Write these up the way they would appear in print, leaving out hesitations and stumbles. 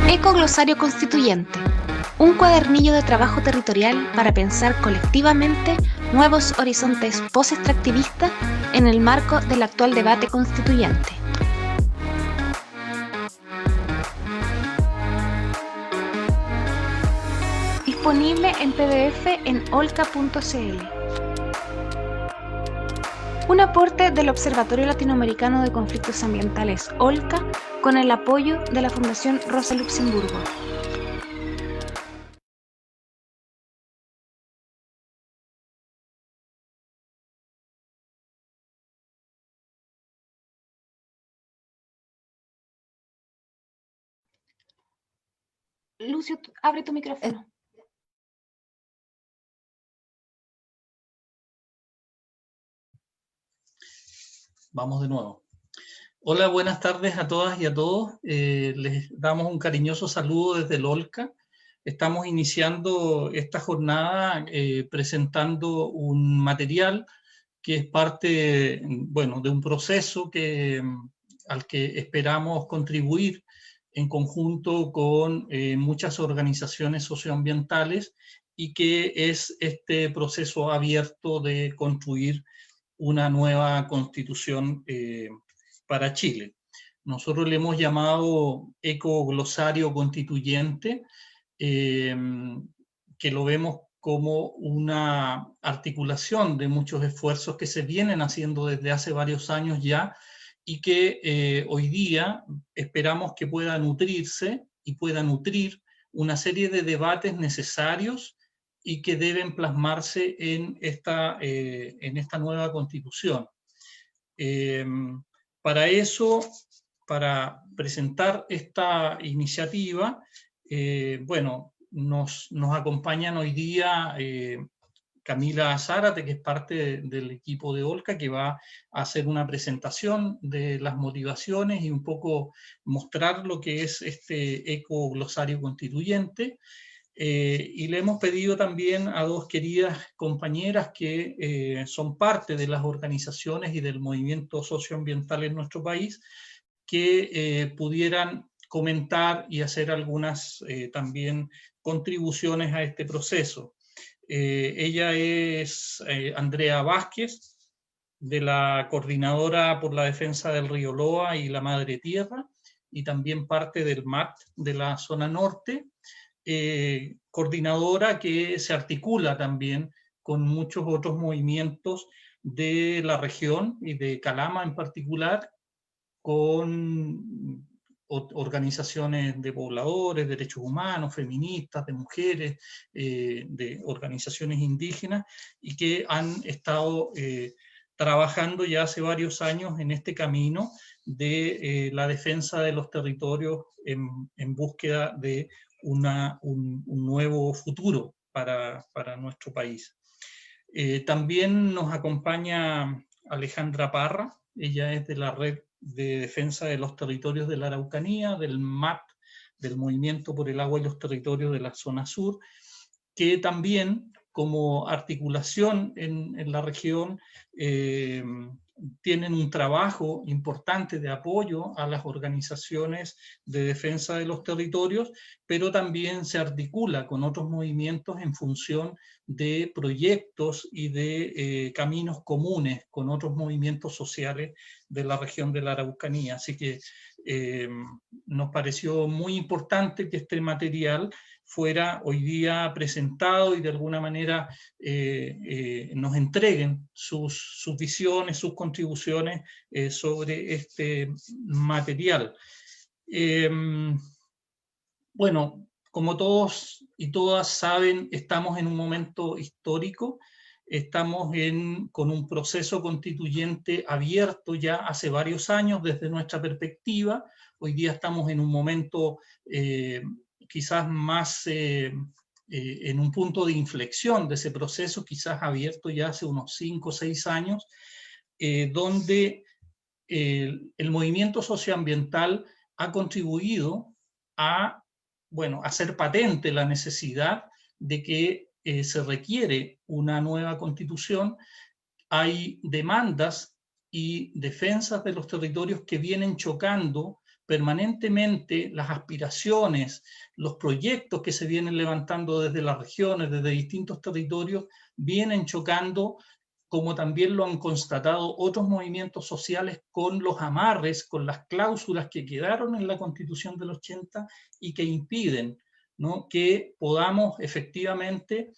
Ecoglosario Constituyente, un cuadernillo de trabajo territorial para pensar colectivamente nuevos horizontes post-extractivistas en el marco del actual debate constituyente. Disponible en PDF en olca.cl. Un aporte del Observatorio Latinoamericano de Conflictos Ambientales, OLCA, con el apoyo de la Fundación Rosa Luxemburgo. Lucio, abre tu micrófono. Vamos de nuevo. Hola, buenas tardes a todas y a todos. Les damos un cariñoso saludo desde el OLCA. Estamos iniciando esta jornada presentando un material que es parte, bueno, de un proceso al que esperamos contribuir en conjunto con muchas organizaciones socioambientales y que es este proceso abierto de construir una nueva constitución para Chile. Nosotros le hemos llamado ecoglosario constituyente, que lo vemos como una articulación de muchos esfuerzos que se vienen haciendo desde hace varios años ya y que hoy día esperamos que pueda nutrirse y pueda nutrir una serie de debates necesarios y que deben plasmarse en esta nueva constitución. Para eso, para presentar esta iniciativa, bueno, nos acompañan hoy día Camila Zárate, que es parte del equipo de OLCA, que va a hacer una presentación de las motivaciones y un poco mostrar lo que es este ecoglosario constituyente. Y le hemos pedido también a dos queridas compañeras que son parte de las organizaciones y del movimiento socioambiental en nuestro país, que pudieran comentar y hacer algunas también contribuciones a este proceso. Ella es Andrea Vázquez, de la Coordinadora por la Defensa del Río Loa y la Madre Tierra, y también parte del MAT de la zona norte, coordinadora que se articula también con muchos otros movimientos de la región y de Calama en particular, con organizaciones de pobladores, derechos humanos, feministas, de mujeres, de organizaciones indígenas, y que han estado trabajando ya hace varios años en este camino de la defensa de los territorios en búsqueda de un nuevo futuro para nuestro país. También nos acompaña Alejandra Parra. Ella es de la Red de Defensa de los Territorios de la Araucanía, del MAT, del Movimiento por el Agua y los Territorios de la Zona Sur, que también, como articulación en la región, tienen un trabajo importante de apoyo a las organizaciones de defensa de los territorios, pero también se articula con otros movimientos en función de proyectos y de caminos comunes con otros movimientos sociales de la región de la Araucanía. Así que nos pareció muy importante que este material fuera hoy día presentado y de alguna manera nos entreguen sus visiones, sus contribuciones sobre este material. Bueno, como todos y todas saben, estamos en un momento histórico estamos con un proceso constituyente abierto ya hace varios años desde nuestra perspectiva. Hoy día estamos en un momento quizás más en un punto de inflexión de ese proceso, quizás abierto ya hace unos 5 o 6 años, donde el movimiento socioambiental ha contribuido a, bueno, hacer patente la necesidad de que se requiere una nueva constitución. Hay demandas y defensas de los territorios que vienen chocando permanentemente las aspiraciones, los proyectos que se vienen levantando desde las regiones, desde distintos territorios, vienen chocando, como también lo han constatado otros movimientos sociales, con los amarres, con las cláusulas que quedaron en la Constitución del 80 y que impiden, ¿no?, que podamos efectivamente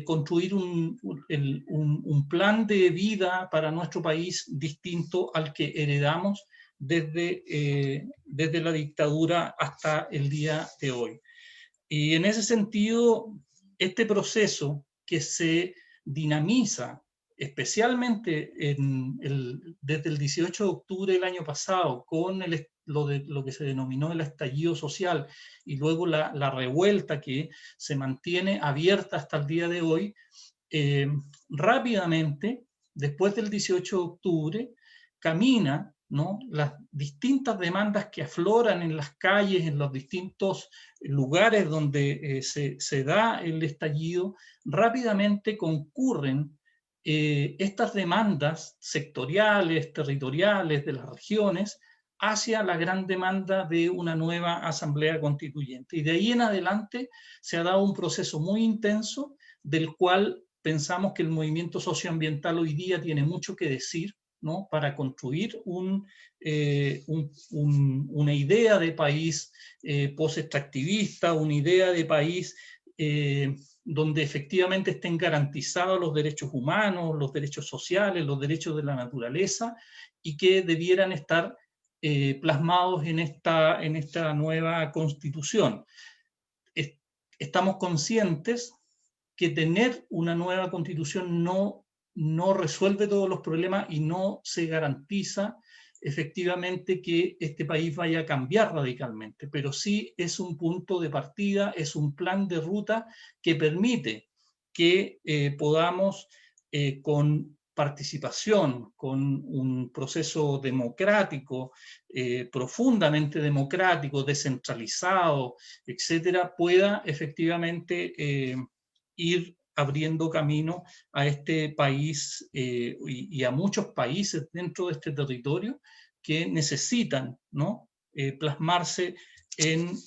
construir un plan de vida para nuestro país distinto al que heredamos desde la dictadura hasta el día de hoy. Y en ese sentido, este proceso que se dinamiza especialmente desde el 18 de octubre del año pasado, con lo que se denominó el estallido social, y luego la revuelta que se mantiene abierta hasta el día de hoy, rápidamente, después del 18 de octubre, camina, ¿no?, las distintas demandas que afloran en las calles, en los distintos lugares donde se da el estallido, rápidamente concurren estas demandas sectoriales, territoriales de las regiones, hacia la gran demanda de una nueva asamblea constituyente. Y de ahí en adelante se ha dado un proceso muy intenso, del cual pensamos que el movimiento socioambiental hoy día tiene mucho que decir, ¿no?, para construir una idea de país post-extractivista, una idea de país donde efectivamente estén garantizados los derechos humanos, los derechos sociales, los derechos de la naturaleza, y que debieran estar plasmados en esta nueva constitución. Estamos conscientes que tener una nueva constitución no resuelve todos los problemas y no se garantiza efectivamente que este país vaya a cambiar radicalmente, pero sí es un punto de partida, es un plan de ruta que permite que podamos con participación, con un proceso democrático, profundamente democrático, descentralizado, etcétera, pueda efectivamente ir abriendo camino a este país y a muchos países dentro de este territorio que necesitan, ¿no?, plasmarse en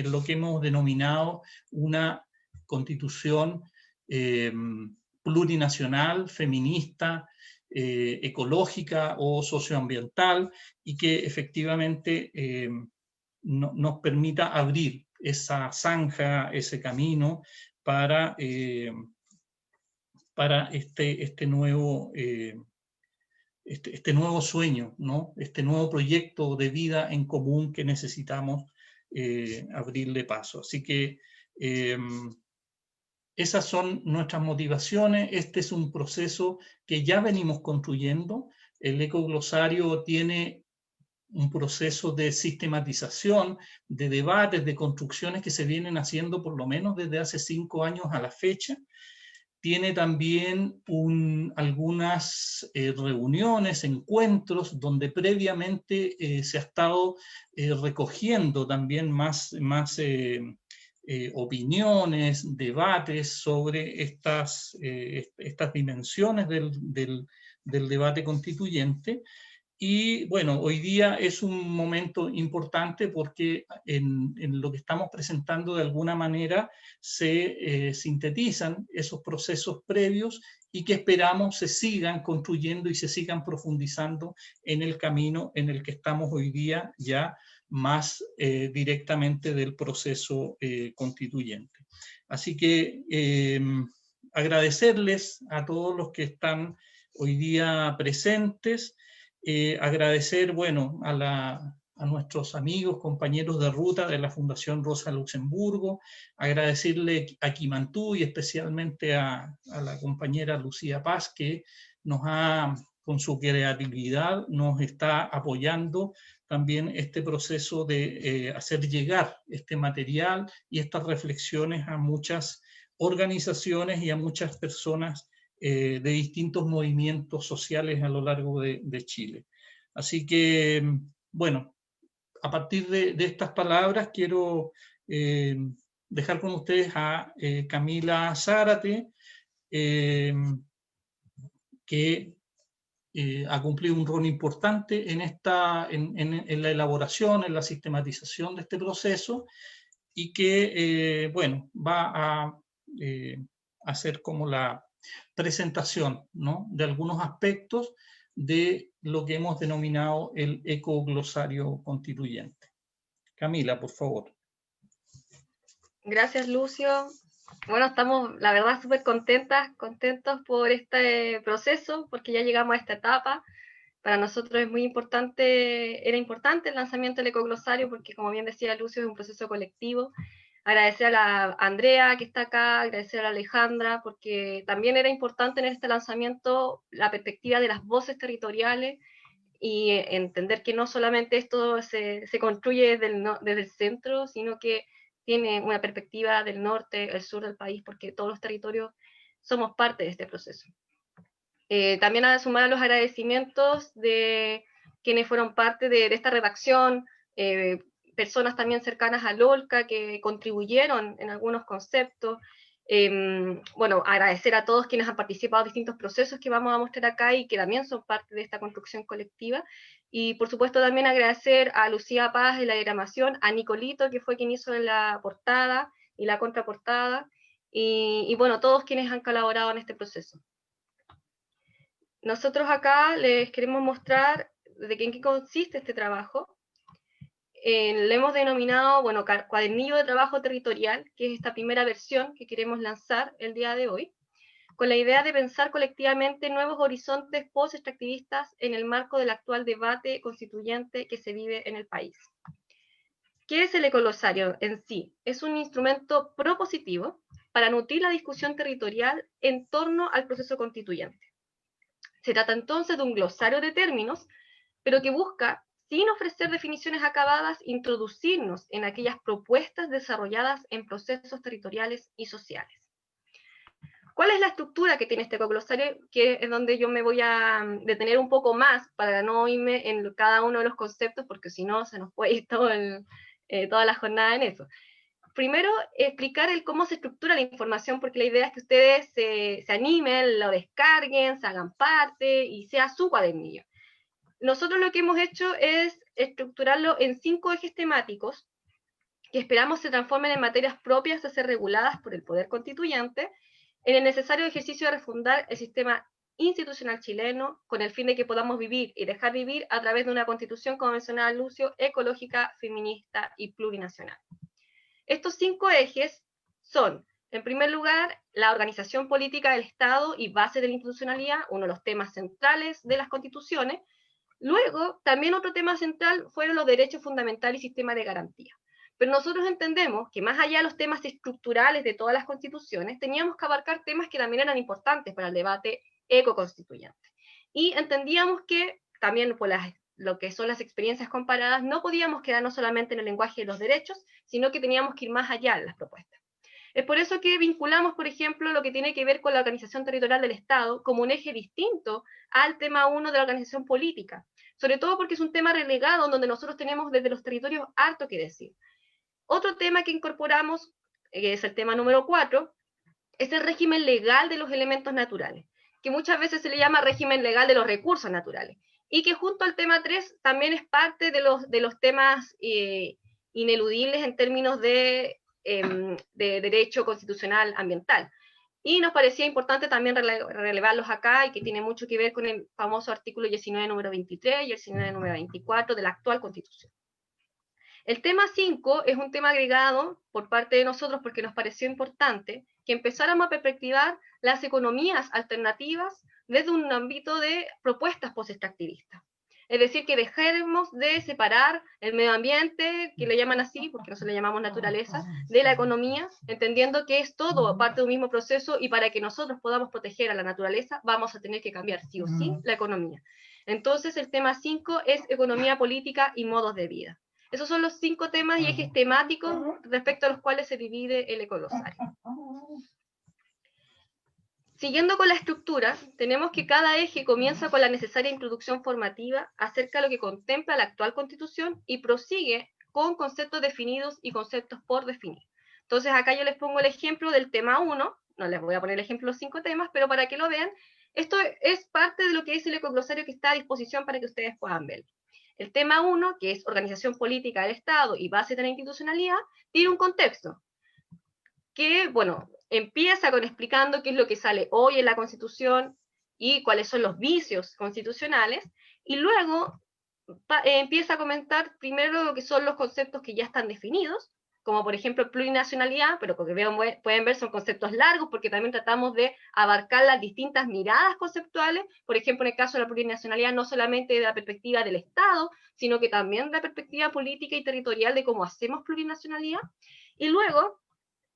lo que hemos denominado una constitución plurinacional, feminista, ecológica o socioambiental, y que efectivamente nos permita abrir esa zanja, ese camino para este nuevo sueño, ¿no?, este nuevo proyecto de vida en común que necesitamos abrirle paso. Así que esas son nuestras motivaciones. Este es un proceso que ya venimos construyendo. El ecoglosario tiene un proceso de sistematización, de debates, de construcciones que se vienen haciendo por lo menos desde hace 5 años a la fecha. Tiene también algunas reuniones, encuentros, donde previamente se ha estado recogiendo también más opiniones, debates sobre estas dimensiones del debate constituyente. Y bueno, hoy día es un momento importante porque en lo que estamos presentando de alguna manera se sintetizan esos procesos previos y que esperamos se sigan construyendo y se sigan profundizando en el camino en el que estamos hoy día, ya más directamente del proceso constituyente. Así que agradecerles a todos los que están hoy día presentes. Agradecer, bueno, a a nuestros amigos, compañeros de ruta de la Fundación Rosa Luxemburgo, agradecerle a Quimantú y especialmente a la compañera Lucía Paz, que nos ha, con su creatividad, nos está apoyando también este proceso de hacer llegar este material y estas reflexiones a muchas organizaciones y a muchas personas de distintos movimientos sociales a lo largo de Chile. Así que, bueno, a partir de estas palabras quiero dejar con ustedes a Camila Zárate, que ha cumplido un rol importante en la elaboración, en la sistematización de este proceso, y que, bueno, va a hacer como la presentación, ¿no?, de algunos aspectos de lo que hemos denominado el ecoglosario constituyente. Camila, por favor. Gracias, Lucio. Bueno, estamos, la verdad, súper contentos por este proceso, porque ya llegamos a esta etapa. Para nosotros es muy importante, era importante el lanzamiento del ecoglosario, porque como bien decía Lucio, es un proceso colectivo. Agradecer a la Andrea que está acá, agradecer a la Alejandra, porque también era importante en este lanzamiento la perspectiva de las voces territoriales y entender que no solamente esto se construye desde el centro, sino que tiene una perspectiva del norte, el sur del país, porque todos los territorios somos parte de este proceso. También a sumar a los agradecimientos de quienes fueron parte de esta redacción, personas también cercanas a LOLCA que contribuyeron en algunos conceptos. Bueno, agradecer a todos quienes han participado en distintos procesos que vamos a mostrar acá y que también son parte de esta construcción colectiva. Y por supuesto también agradecer a Lucía Paz de la diagramación, a Nicolito, que fue quien hizo la portada y la contraportada, y bueno, todos quienes han colaborado en este proceso. Nosotros acá les queremos mostrar de en qué consiste este trabajo. Le hemos denominado, bueno, cuadernillo de trabajo territorial, que es esta primera versión que queremos lanzar el día de hoy, con la idea de pensar colectivamente nuevos horizontes post-extractivistas en el marco del actual debate constituyente que se vive en el país. ¿Qué es el ecoglosario en sí? Es un instrumento propositivo para nutrir la discusión territorial en torno al proceso constituyente. Se trata entonces de un glosario de términos, pero que busca, sin ofrecer definiciones acabadas, introducirnos en aquellas propuestas desarrolladas en procesos territoriales y sociales. ¿Cuál es la estructura que tiene este ecoglosario? Que es donde yo me voy a detener un poco más para no irme en cada uno de los conceptos, porque si no se nos puede ir toda la jornada en eso. Primero, explicar cómo se estructura la información, porque la idea es que ustedes se animen, lo descarguen, se hagan parte y sea su cuadernillo. Nosotros lo que hemos hecho es estructurarlo en 5 ejes temáticos que esperamos se transformen en materias propias a ser reguladas por el Poder Constituyente en el necesario ejercicio de refundar el sistema institucional chileno con el fin de que podamos vivir y dejar vivir a través de una constitución, como mencionaba Lucio, ecológica, feminista y plurinacional. Estos 5 ejes son, en primer lugar, la organización política del Estado y base de la institucionalidad, uno de los temas centrales de las constituciones. Luego, también otro tema central fueron los derechos fundamentales y sistema de garantía. Pero nosotros entendemos que más allá de los temas estructurales de todas las constituciones, teníamos que abarcar temas que también eran importantes para el debate ecoconstituyente. Y entendíamos que también por lo que son las experiencias comparadas, no podíamos quedarnos solamente en el lenguaje de los derechos, sino que teníamos que ir más allá en las propuestas. Es por eso que vinculamos, por ejemplo, lo que tiene que ver con la organización territorial del Estado como un eje distinto al tema 1 de la organización política, sobre todo porque es un tema relegado donde nosotros tenemos desde los territorios harto que decir. Otro tema que incorporamos, que es el tema número 4, es el régimen legal de los elementos naturales, que muchas veces se le llama régimen legal de los recursos naturales, y que junto al tema 3 también es parte de los temas ineludibles en términos de derecho constitucional ambiental. Y nos parecía importante también relevarlos acá, y que tiene mucho que ver con el famoso artículo 19, número 23, y el 19, número 24 de la actual Constitución. El tema 5 es un tema agregado por parte de nosotros porque nos pareció importante que empezáramos a perspectivar las economías alternativas desde un ámbito de propuestas post-extractivistas. Es decir, que dejemos de separar el medio ambiente, que le llaman así, porque nosotros le llamamos naturaleza, de la economía, entendiendo que es todo parte de un mismo proceso, y para que nosotros podamos proteger a la naturaleza, vamos a tener que cambiar sí o sí la economía. Entonces, el tema 5 es economía política y modos de vida. Esos son los 5 temas y ejes temáticos respecto a los cuales se divide el ecoglosario. Siguiendo con la estructura, tenemos que cada eje comienza con la necesaria introducción formativa acerca de lo que contempla la actual Constitución y prosigue con conceptos definidos y conceptos por definir. Entonces acá yo les pongo el ejemplo del tema 1, no les voy a poner el ejemplo de los 5 temas, pero para que lo vean, esto es parte de lo que es el ecoglosario que está a disposición para que ustedes puedan verlo. El tema 1, que es organización política del Estado y base de la institucionalidad, tiene un contexto que, bueno, empieza con explicando qué es lo que sale hoy en la Constitución y cuáles son los vicios constitucionales, y luego empieza a comentar primero lo que son los conceptos que ya están definidos, como por ejemplo plurinacionalidad, pero como pueden ver son conceptos largos porque también tratamos de abarcar las distintas miradas conceptuales, por ejemplo en el caso de la plurinacionalidad no solamente de la perspectiva del Estado, sino que también de la perspectiva política y territorial de cómo hacemos plurinacionalidad, y luego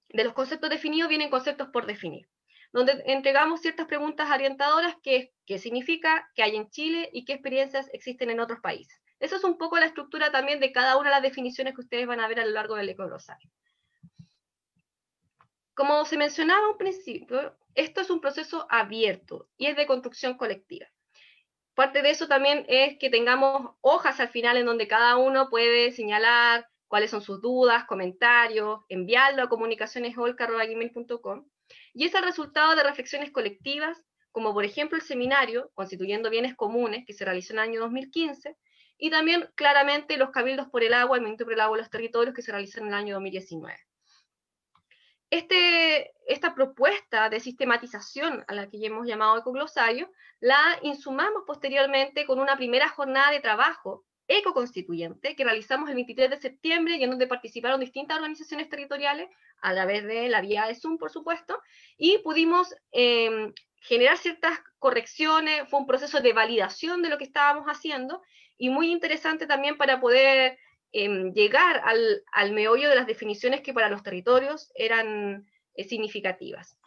de los conceptos definidos vienen conceptos por definir, donde entregamos ciertas preguntas orientadoras, qué significa, qué hay en Chile y qué experiencias existen en otros países. Eso es un poco la estructura también de cada una de las definiciones que ustedes van a ver a lo largo del ecoglosario. Como se mencionaba al principio, esto es un proceso abierto y es de construcción colectiva. Parte de eso también es que tengamos hojas al final en donde cada uno puede señalar cuáles son sus dudas, comentarios, enviarlo a comunicaciones@gmail.com, y es el resultado de reflexiones colectivas, como por ejemplo el seminario Constituyendo Bienes Comunes, que se realizó en el año 2015, y también claramente los cabildos por el agua, el Movimiento por el Agua de los Territorios, que se realizaron en el año 2019. Esta propuesta de sistematización a la que ya hemos llamado ecoglosario, la insumamos posteriormente con una primera jornada de trabajo ecoconstituyente que realizamos el 23 de septiembre y en donde participaron distintas organizaciones territoriales a través de la vía de Zoom, por supuesto, y pudimos generar ciertas correcciones. Fue un proceso de validación de lo que estábamos haciendo y muy interesante también para poder llegar al meollo de las definiciones que para los territorios eran significativas.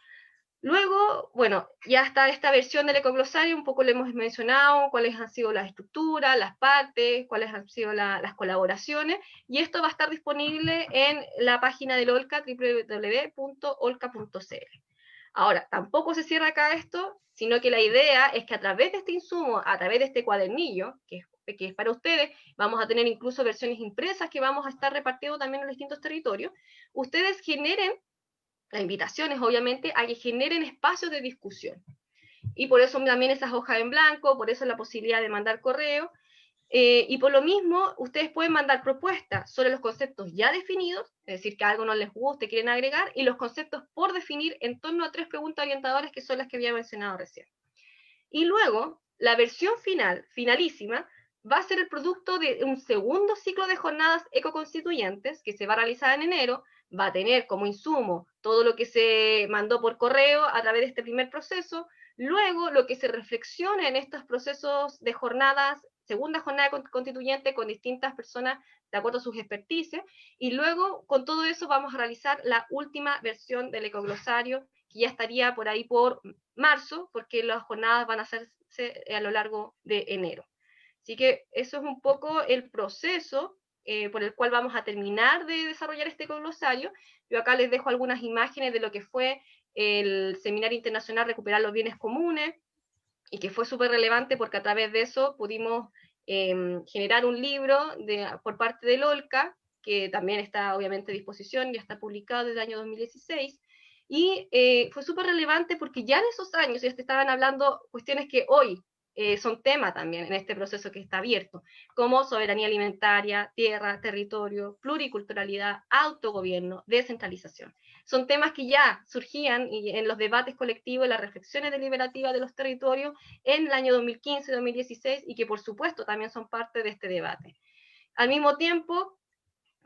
Luego, bueno, ya está esta versión del ecoglosario, un poco le hemos mencionado cuáles han sido las estructuras, las partes, cuáles han sido las colaboraciones, y esto va a estar disponible en la página del OLCA, www.olca.cl. Ahora, tampoco se cierra acá esto, sino que la idea es que a través de este insumo, a través de este cuadernillo, que es para ustedes, vamos a tener incluso versiones impresas que vamos a estar repartiendo también en los distintos territorios, ustedes generen, la invitación es obviamente a que generen espacios de discusión. Y por eso también esas hojas en blanco, por eso la posibilidad de mandar correo, y por lo mismo, ustedes pueden mandar propuestas sobre los conceptos ya definidos, es decir, que algo no les guste, quieren agregar, y los conceptos por definir en torno a 3 preguntas orientadoras que son las que había mencionado recién. Y luego, la versión finalísima, va a ser el producto de un segundo ciclo de jornadas ecoconstituyentes que se va a realizar en enero, va a tener como insumo todo lo que se mandó por correo a través de este primer proceso, luego lo que se reflexiona en estos procesos de jornadas, segunda jornada constituyente con distintas personas de acuerdo a sus expertices, y luego con todo eso vamos a realizar la última versión del ecoglosario, que ya estaría por ahí por marzo, porque las jornadas van a hacerse a lo largo de enero. Así que eso es un poco el proceso por el cual vamos a terminar de desarrollar este ecoglosario. Yo acá les dejo algunas imágenes de lo que fue el Seminario Internacional Recuperar los Bienes Comunes, y que fue súper relevante porque a través de eso pudimos generar un libro por parte del OLCA, que también está obviamente a disposición, ya está publicado desde el año 2016, y fue súper relevante porque ya en esos años ya te estaban hablando cuestiones que hoy son tema también en este proceso que está abierto, como soberanía alimentaria, tierra, territorio, pluriculturalidad, autogobierno, descentralización. Son temas que ya surgían en los debates colectivos, en las reflexiones deliberativas de los territorios en el año 2015-2016 y que por supuesto también son parte de este debate. Al mismo tiempo,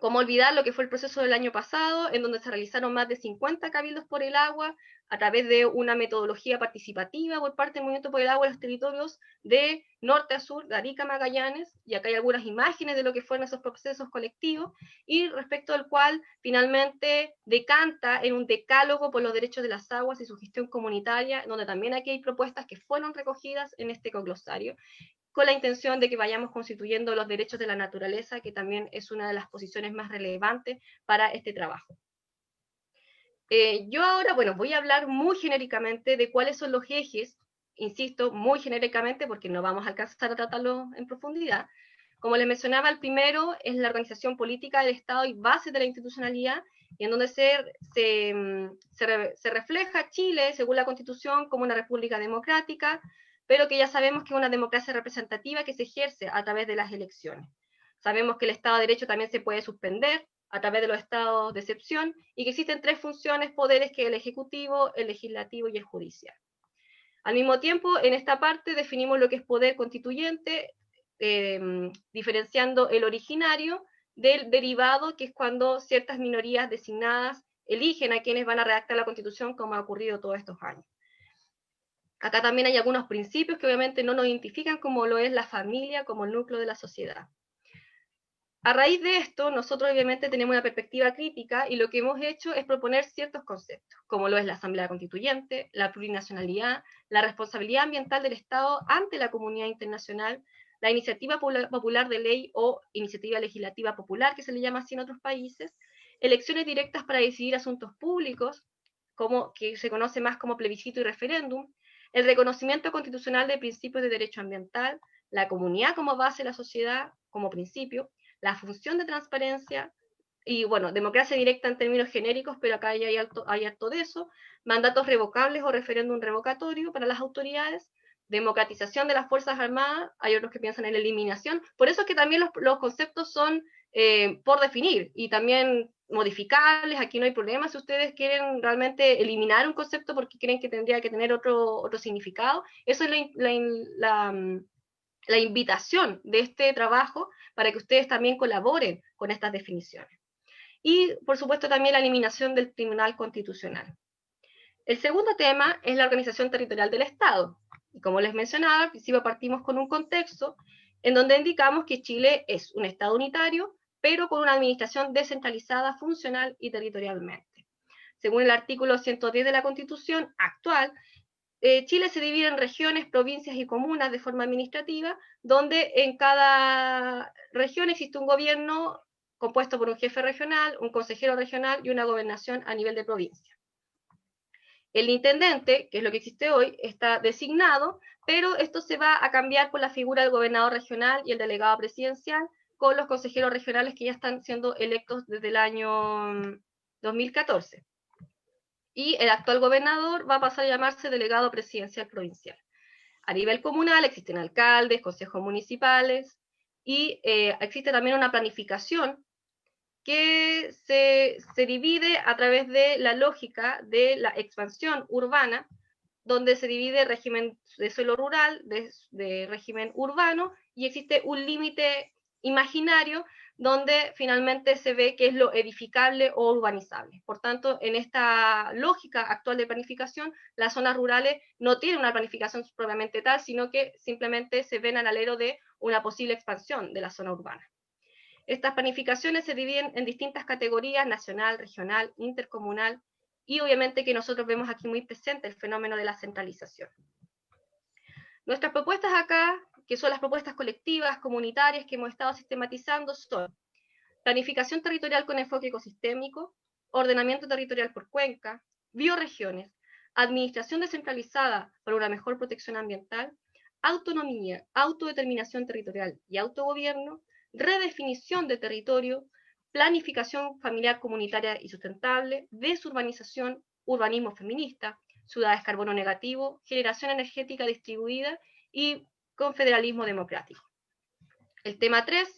Cómo olvidar lo que fue el proceso del año pasado, en donde se realizaron más de 50 cabildos por el agua, a través de una metodología participativa por parte del Movimiento por el Agua en los territorios de norte a sur, de Arica a Magallanes, y acá hay algunas imágenes de lo que fueron esos procesos colectivos, y respecto al cual finalmente decanta en un decálogo por los derechos de las aguas y su gestión comunitaria, donde también aquí hay propuestas que fueron recogidas en este coglosario, con la intención de que vayamos constituyendo los derechos de la naturaleza, que también es una de las posiciones más relevantes para este trabajo. Yo ahora, bueno, voy a hablar muy genéricamente de cuáles son los ejes, insisto, muy genéricamente, porque no vamos a alcanzar a tratarlo en profundidad. Como les mencionaba, el primero es la organización política del Estado y base de la institucionalidad, y en donde se refleja Chile, según la Constitución, como una república democrática, pero que ya sabemos que es una democracia representativa que se ejerce a través de las elecciones. Sabemos que el Estado de Derecho también se puede suspender a través de los estados de excepción, y que existen tres funciones, poderes, que es el Ejecutivo, el Legislativo y el Judicial. Al mismo tiempo, en esta parte definimos lo que es poder constituyente, diferenciando el originario del derivado, que es cuando ciertas minorías designadas eligen a quienes van a redactar la Constitución, como ha ocurrido todos estos años. Acá también hay algunos principios que obviamente no nos identifican, como lo es la familia como el núcleo de la sociedad. A raíz de esto, nosotros obviamente tenemos una perspectiva crítica, y lo que hemos hecho es proponer ciertos conceptos, como lo es la Asamblea Constituyente, la plurinacionalidad, la responsabilidad ambiental del Estado ante la comunidad internacional, la iniciativa popular de ley o iniciativa legislativa popular, que se le llama así en otros países, elecciones directas para decidir asuntos públicos, que se conoce más como plebiscito y referéndum, el reconocimiento constitucional de principios de derecho ambiental, la comunidad como base de la sociedad como principio, la función de transparencia, y bueno, democracia directa en términos genéricos, pero acá hay harto de eso, mandatos revocables o referéndum revocatorio para las autoridades, democratización de las Fuerzas Armadas, hay otros que piensan en la eliminación, por eso es que también los conceptos son por definir, y también modificables, aquí no hay problema si ustedes quieren realmente eliminar un concepto porque creen que tendría que tener otro significado, eso es la invitación de este trabajo, para que ustedes también colaboren con estas definiciones. Y, por supuesto, también la eliminación del Tribunal Constitucional. El segundo tema es la organización territorial del Estado. Y como les mencionaba, al principio partimos con un contexto en donde indicamos que Chile es un Estado unitario, pero con una administración descentralizada, funcional y territorialmente. Según el artículo 110 de la Constitución actual, Chile se divide en regiones, provincias y comunas de forma administrativa, donde en cada región existe un gobierno compuesto por un jefe regional, un consejero regional y una gobernación a nivel de provincia. El intendente, que es lo que existe hoy, está designado, pero esto se va a cambiar por la figura del gobernador regional y el delegado presidencial, con los consejeros regionales que ya están siendo electos desde el año 2014. Y el actual gobernador va a pasar a llamarse delegado presidencial provincial. A nivel comunal existen alcaldes, consejos municipales, y existe también una planificación que se divide a través de la lógica de la expansión urbana, donde se divide régimen de suelo rural, de régimen urbano, y existe un límite imaginario donde finalmente se ve qué es lo edificable o urbanizable. Por tanto, en esta lógica actual de planificación, las zonas rurales no tienen una planificación propiamente tal, sino que simplemente se ven al alero de una posible expansión de la zona urbana. Estas planificaciones se dividen en distintas categorías: nacional, regional, intercomunal, y obviamente que nosotros vemos aquí muy presente el fenómeno de la centralización. Nuestras propuestas acá, que son las propuestas colectivas, comunitarias, que hemos estado sistematizando, son planificación territorial con enfoque ecosistémico, ordenamiento territorial por cuenca, bioregiones, administración descentralizada para una mejor protección ambiental, autonomía, autodeterminación territorial y autogobierno, redefinición de territorio, planificación familiar comunitaria y sustentable, desurbanización, urbanismo feminista, ciudades carbono negativo, generación energética distribuida y confederalismo democrático. El tema 3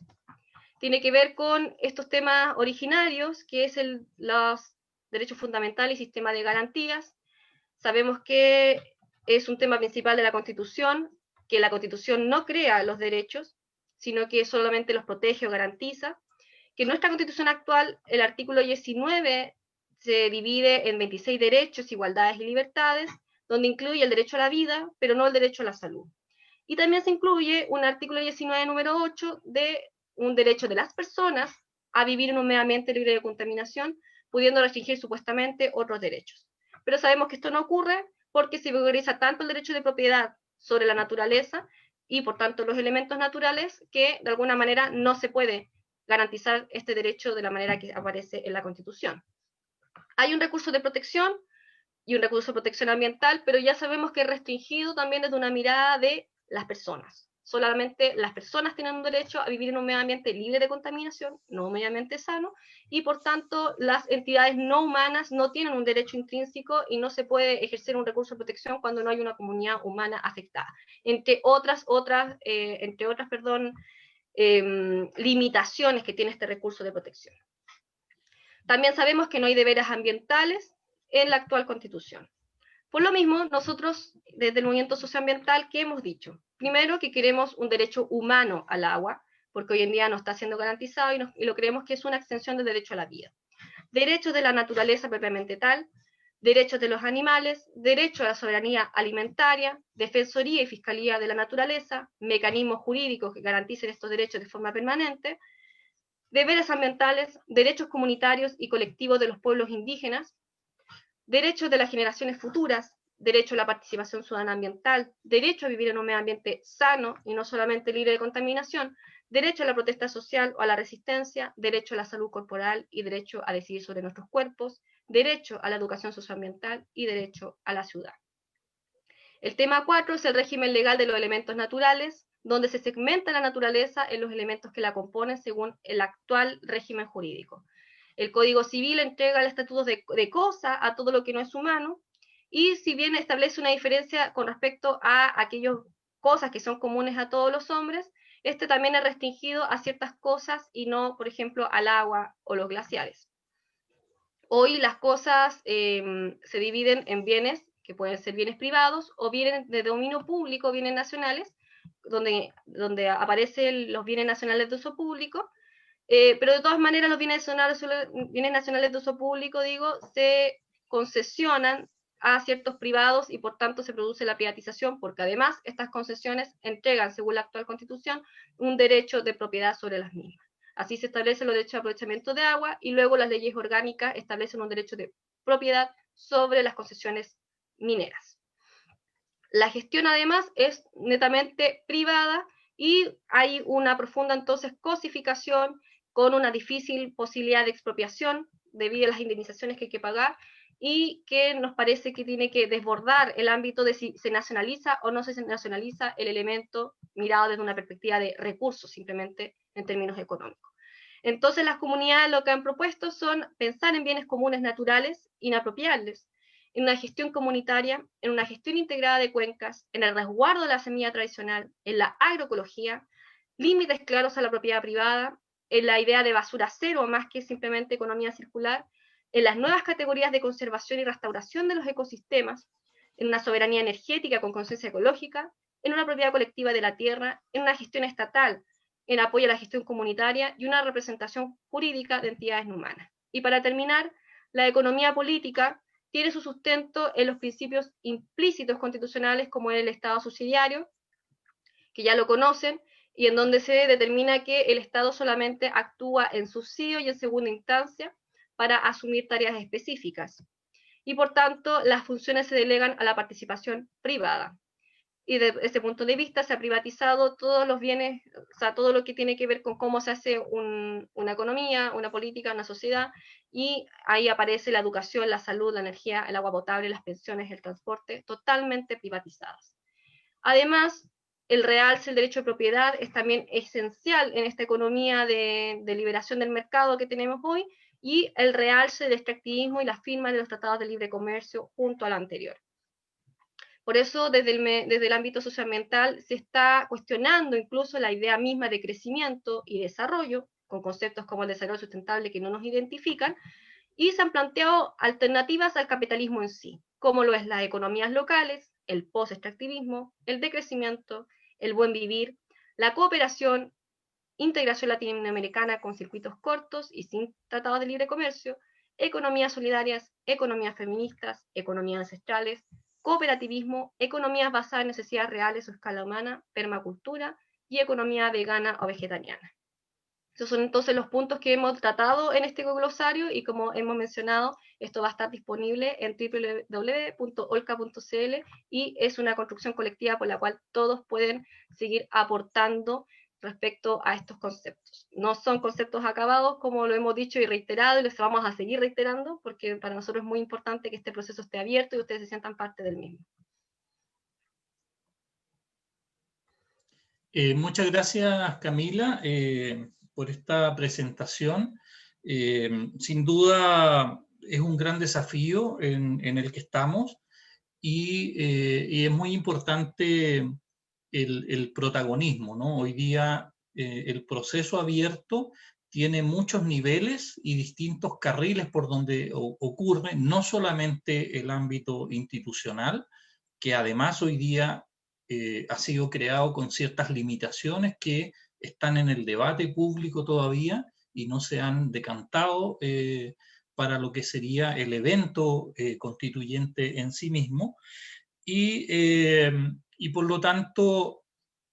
tiene que ver con estos temas originarios, que es los derechos fundamentales y sistema de garantías. Sabemos que es un tema principal de la Constitución, que la Constitución no crea los derechos, sino que solamente los protege o garantiza, que en nuestra Constitución actual el artículo 19 se divide en 26 derechos, igualdades y libertades, donde incluye el derecho a la vida, pero no el derecho a la salud. Y también se incluye un artículo 19, número 8, de un derecho de las personas a vivir en un medio ambiente libre de contaminación, pudiendo restringir supuestamente otros derechos. Pero sabemos que esto no ocurre porque se prioriza tanto el derecho de propiedad sobre la naturaleza y por tanto los elementos naturales, que de alguna manera no se puede garantizar este derecho de la manera que aparece en la Constitución. Hay un recurso de protección y un recurso de protección ambiental, pero ya sabemos que es restringido también desde una mirada de las personas. Solamente las personas tienen un derecho a vivir en un medio ambiente libre de contaminación, no un medio ambiente sano, y por tanto las entidades no humanas no tienen un derecho intrínseco y no se puede ejercer un recurso de protección cuando no hay una comunidad humana afectada. Entre otras limitaciones que tiene este recurso de protección. También sabemos que no hay deberes ambientales en la actual Constitución. Por lo mismo, nosotros, desde el movimiento socioambiental, ¿qué hemos dicho? Primero, que queremos un derecho humano al agua, porque hoy en día no está siendo garantizado y lo creemos que es una extensión del derecho a la vida. Derechos de la naturaleza propiamente tal, derechos de los animales, derecho a la soberanía alimentaria, defensoría y fiscalía de la naturaleza, mecanismos jurídicos que garanticen estos derechos de forma permanente, deberes ambientales, derechos comunitarios y colectivos de los pueblos indígenas, derechos de las generaciones futuras, derecho a la participación ciudadana ambiental, derecho a vivir en un medio ambiente sano y no solamente libre de contaminación, derecho a la protesta social o a la resistencia, derecho a la salud corporal y derecho a decidir sobre nuestros cuerpos, derecho a la educación socioambiental y derecho a la ciudad. El tema 4 es el régimen legal de los elementos naturales, donde se segmenta la naturaleza en los elementos que la componen según el actual régimen jurídico. El Código Civil entrega el estatuto de cosa a todo lo que no es humano, y si bien establece una diferencia con respecto a aquellas cosas que son comunes a todos los hombres, este también es restringido a ciertas cosas y no, por ejemplo, al agua o los glaciares. Hoy las cosas se dividen en bienes que pueden ser bienes privados o bienes de dominio público, bienes nacionales, donde aparecen los bienes nacionales de uso público, pero de todas maneras los bienes nacionales de uso público, se concesionan a ciertos privados y por tanto se produce la privatización, porque además estas concesiones entregan, según la actual Constitución, un derecho de propiedad sobre las mismas. Así se establecen los derechos de aprovechamiento de agua y luego las leyes orgánicas establecen un derecho de propiedad sobre las concesiones mineras. La gestión además es netamente privada y hay una profunda entonces cosificación con una difícil posibilidad de expropiación debido a las indemnizaciones que hay que pagar y que nos parece que tiene que desbordar el ámbito de si se nacionaliza o no se nacionaliza el elemento mirado desde una perspectiva de recursos, simplemente en términos económicos. Entonces las comunidades lo que han propuesto son pensar en bienes comunes naturales inapropiables, en una gestión comunitaria, en una gestión integrada de cuencas, en el resguardo de la semilla tradicional, en la agroecología, límites claros a la propiedad privada, en la idea de basura cero más que simplemente economía circular, en las nuevas categorías de conservación y restauración de los ecosistemas, en una soberanía energética con conciencia ecológica, en una propiedad colectiva de la tierra, en una gestión estatal, en apoyo a la gestión comunitaria y una representación jurídica de entidades no humanas. Y para terminar, la economía política tiene su sustento en los principios implícitos constitucionales como en el Estado subsidiario, que ya lo conocen, y en donde se determina que el Estado solamente actúa en subsidio y en segunda instancia para asumir tareas específicas. Y por tanto, las funciones se delegan a la participación privada. Y desde ese punto de vista se ha privatizado todos los bienes, o sea, todo lo que tiene que ver con cómo se hace una economía, una política, una sociedad, y ahí aparece la educación, la salud, la energía, el agua potable, las pensiones, el transporte, totalmente privatizadas. Además, el realce del derecho de propiedad es también esencial en esta economía de liberación del mercado que tenemos hoy, y el realce del extractivismo y la firma de los tratados de libre comercio junto al anterior. Por eso, desde el ámbito socioambiental se está cuestionando incluso la idea misma de crecimiento y desarrollo, con conceptos como el desarrollo sustentable que no nos identifican, y se han planteado alternativas al capitalismo en sí, como lo es las economías locales, el post-extractivismo, el decrecimiento, el buen vivir, la cooperación, integración latinoamericana con circuitos cortos y sin tratados de libre comercio, economías solidarias, economías feministas, economías ancestrales, cooperativismo, economías basadas en necesidades reales o escala humana, permacultura y economía vegana o vegetariana. Esos son entonces los puntos que hemos tratado en este glosario y como hemos mencionado, esto va a estar disponible en www.olca.cl y es una construcción colectiva por la cual todos pueden seguir aportando respecto a estos conceptos. No son conceptos acabados, como lo hemos dicho y reiterado, y los vamos a seguir reiterando, porque para nosotros es muy importante que este proceso esté abierto y ustedes se sientan parte del mismo. Muchas gracias, Camila, por esta presentación. Sin duda es un gran desafío en el que estamos y es muy importante el protagonismo, ¿no? Hoy día el proceso abierto tiene muchos niveles y distintos carriles por donde ocurre, no solamente el ámbito institucional, que además hoy día ha sido creado con ciertas limitaciones que están en el debate público todavía y no se han decantado para lo que sería el evento constituyente en sí mismo. Y por lo tanto,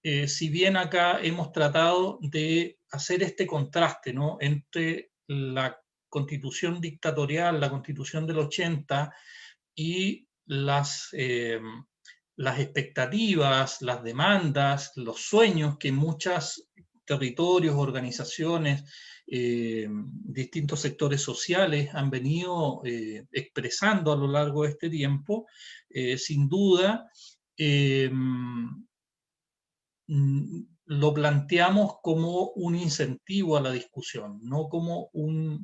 si bien acá hemos tratado de hacer este contraste, ¿no?, entre la constitución dictatorial, la constitución del 80 y las expectativas, las demandas, los sueños que muchos territorios, organizaciones, distintos sectores sociales han venido expresando a lo largo de este tiempo, sin duda lo planteamos como un incentivo a la discusión, no como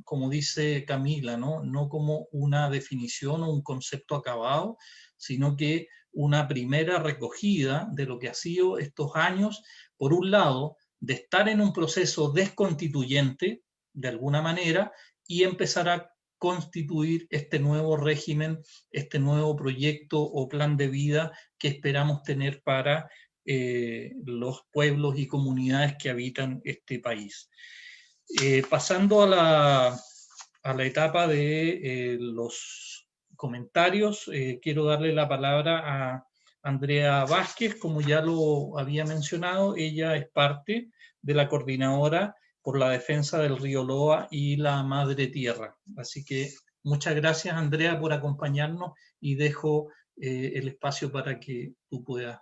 como dice Camila, no como una definición o un concepto acabado, sino que una primera recogida de lo que ha sido estos años, por un lado, de estar en un proceso desconstituyente, de alguna manera, y empezar a constituir este nuevo régimen, este nuevo proyecto o plan de vida que esperamos tener para los pueblos y comunidades que habitan este país. Pasando a la etapa de los comentarios, quiero darle la palabra a Andrea Vázquez. Como ya lo había mencionado, ella es parte de la coordinadora por la defensa del río Loa y la madre tierra. Así que muchas gracias, Andrea, por acompañarnos y dejo el espacio para que tú puedas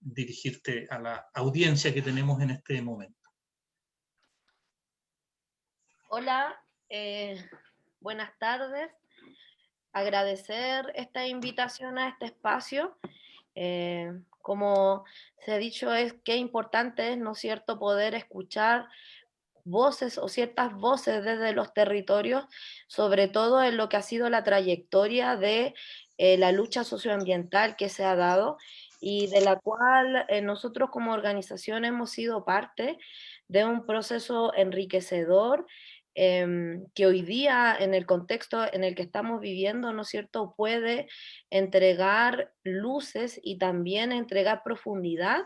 dirigirte a la audiencia que tenemos en este momento. Hola, buenas tardes. Agradecer esta invitación a este espacio. Como se ha dicho, qué importante es, ¿no es cierto?, poder escuchar voces o ciertas voces desde los territorios, sobre todo en lo que ha sido la trayectoria de la lucha socioambiental que se ha dado y de la cual nosotros como organización hemos sido parte de un proceso enriquecedor que hoy día, en el contexto en el que estamos viviendo, ¿no es cierto?, puede entregar luces y también entregar profundidad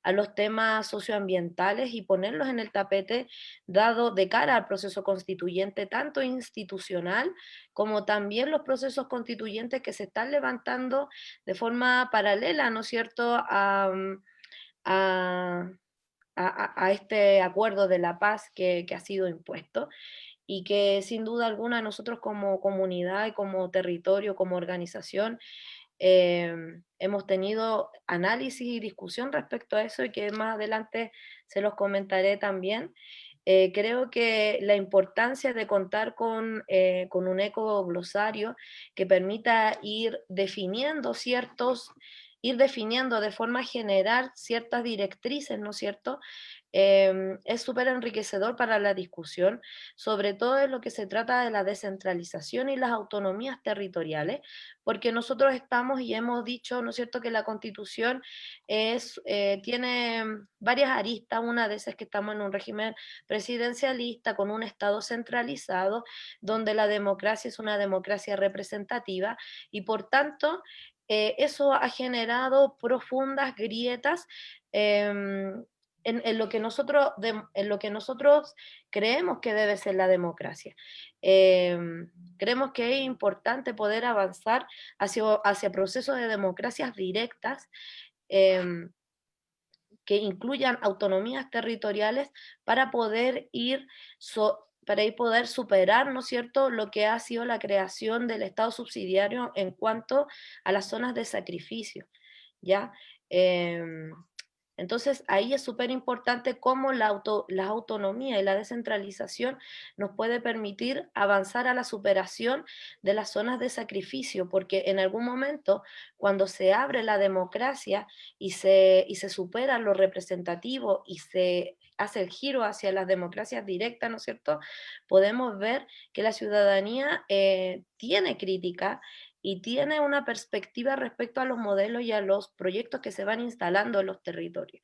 a los temas socioambientales y ponerlos en el tapete dado de cara al proceso constituyente, tanto institucional como también los procesos constituyentes que se están levantando de forma paralela, ¿no es cierto?, a este acuerdo de la paz que ha sido impuesto y que sin duda alguna nosotros como comunidad y como territorio, como organización, hemos tenido análisis y discusión respecto a eso y que más adelante se los comentaré también. Creo que la importancia de contar con un ecoglosario que permita ir definiendo de forma general ciertas directrices, ¿no es cierto?, es súper enriquecedor para la discusión, sobre todo en lo que se trata de la descentralización y las autonomías territoriales, porque nosotros estamos y hemos dicho, ¿no es cierto?, que la Constitución tiene varias aristas. Una de esas es que estamos en un régimen presidencialista con un Estado centralizado, donde la democracia es una democracia representativa y por tanto eso ha generado profundas grietas en lo que nosotros creemos que debe ser la democracia. Creemos que es importante poder avanzar hacia procesos de democracias directas, que incluyan autonomías territoriales para poder poder superar, ¿no es cierto?, lo que ha sido la creación del Estado subsidiario en cuanto a las zonas de sacrificio, ¿ya? Entonces, ahí es súper importante cómo la autonomía y la descentralización nos puede permitir avanzar a la superación de las zonas de sacrificio, porque en algún momento, cuando se abre la democracia y se supera lo representativo y se hace el giro hacia las democracias directas, ¿no es cierto?, podemos ver que la ciudadanía tiene crítica y tiene una perspectiva respecto a los modelos y a los proyectos que se van instalando en los territorios.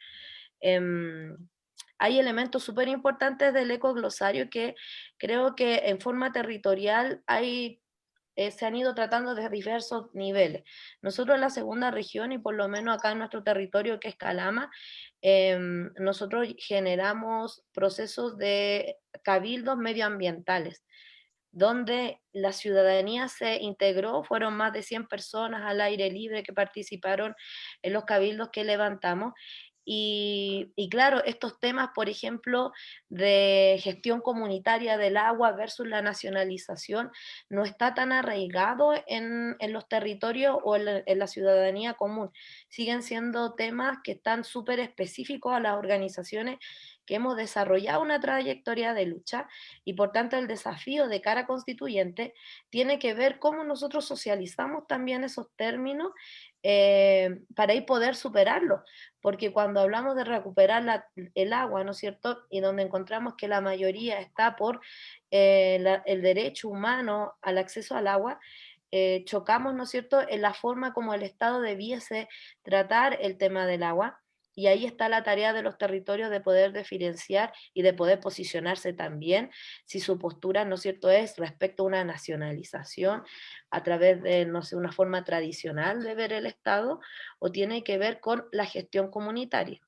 Hay elementos súper importantes del ecoglosario que creo que en forma territorial se han ido tratando de diversos niveles. Nosotros en la segunda región, y por lo menos acá en nuestro territorio que es Calama, nosotros generamos procesos de cabildos medioambientales, donde la ciudadanía se integró, fueron más de 100 personas al aire libre que participaron en los cabildos que levantamos. Y claro, estos temas, por ejemplo, de gestión comunitaria del agua versus la nacionalización, no está tan arraigado en los territorios o en la ciudadanía común. Siguen siendo temas que están súper específicos a las organizaciones que hemos desarrollado una trayectoria de lucha, y por tanto el desafío de cara constituyente tiene que ver cómo nosotros socializamos también esos términos para ir poder superarlos, porque cuando hablamos de recuperar el agua, ¿no es cierto?, y donde encontramos que la mayoría está por el derecho humano al acceso al agua, chocamos, ¿no es cierto?, en la forma como el Estado debiese tratar el tema del agua. Y ahí está la tarea de los territorios de poder diferenciar y de poder posicionarse también, si su postura, ¿no es cierto?, es respecto a una nacionalización a través de, no sé, una forma tradicional de ver el Estado, o tiene que ver con la gestión comunitaria.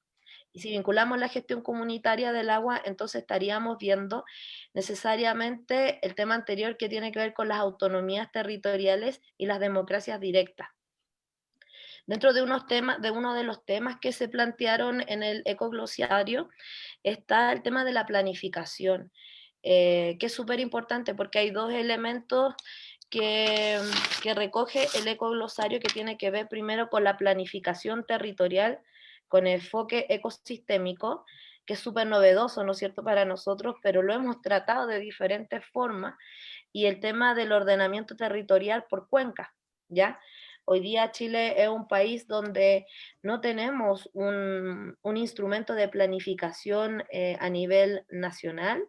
Y si vinculamos la gestión comunitaria del agua, entonces estaríamos viendo necesariamente el tema anterior que tiene que ver con las autonomías territoriales y las democracias directas. Dentro de uno de los temas que se plantearon en el ecoglosario está el tema de la planificación, que es súper importante porque hay dos elementos que recoge el ecoglosario, que tiene que ver primero con la planificación territorial, con enfoque ecosistémico, que es súper novedoso, ¿no es cierto?, para nosotros, pero lo hemos tratado de diferentes formas, y el tema del ordenamiento territorial por cuenca, ¿ya? Hoy día Chile es un país donde no tenemos un instrumento de planificación a nivel nacional.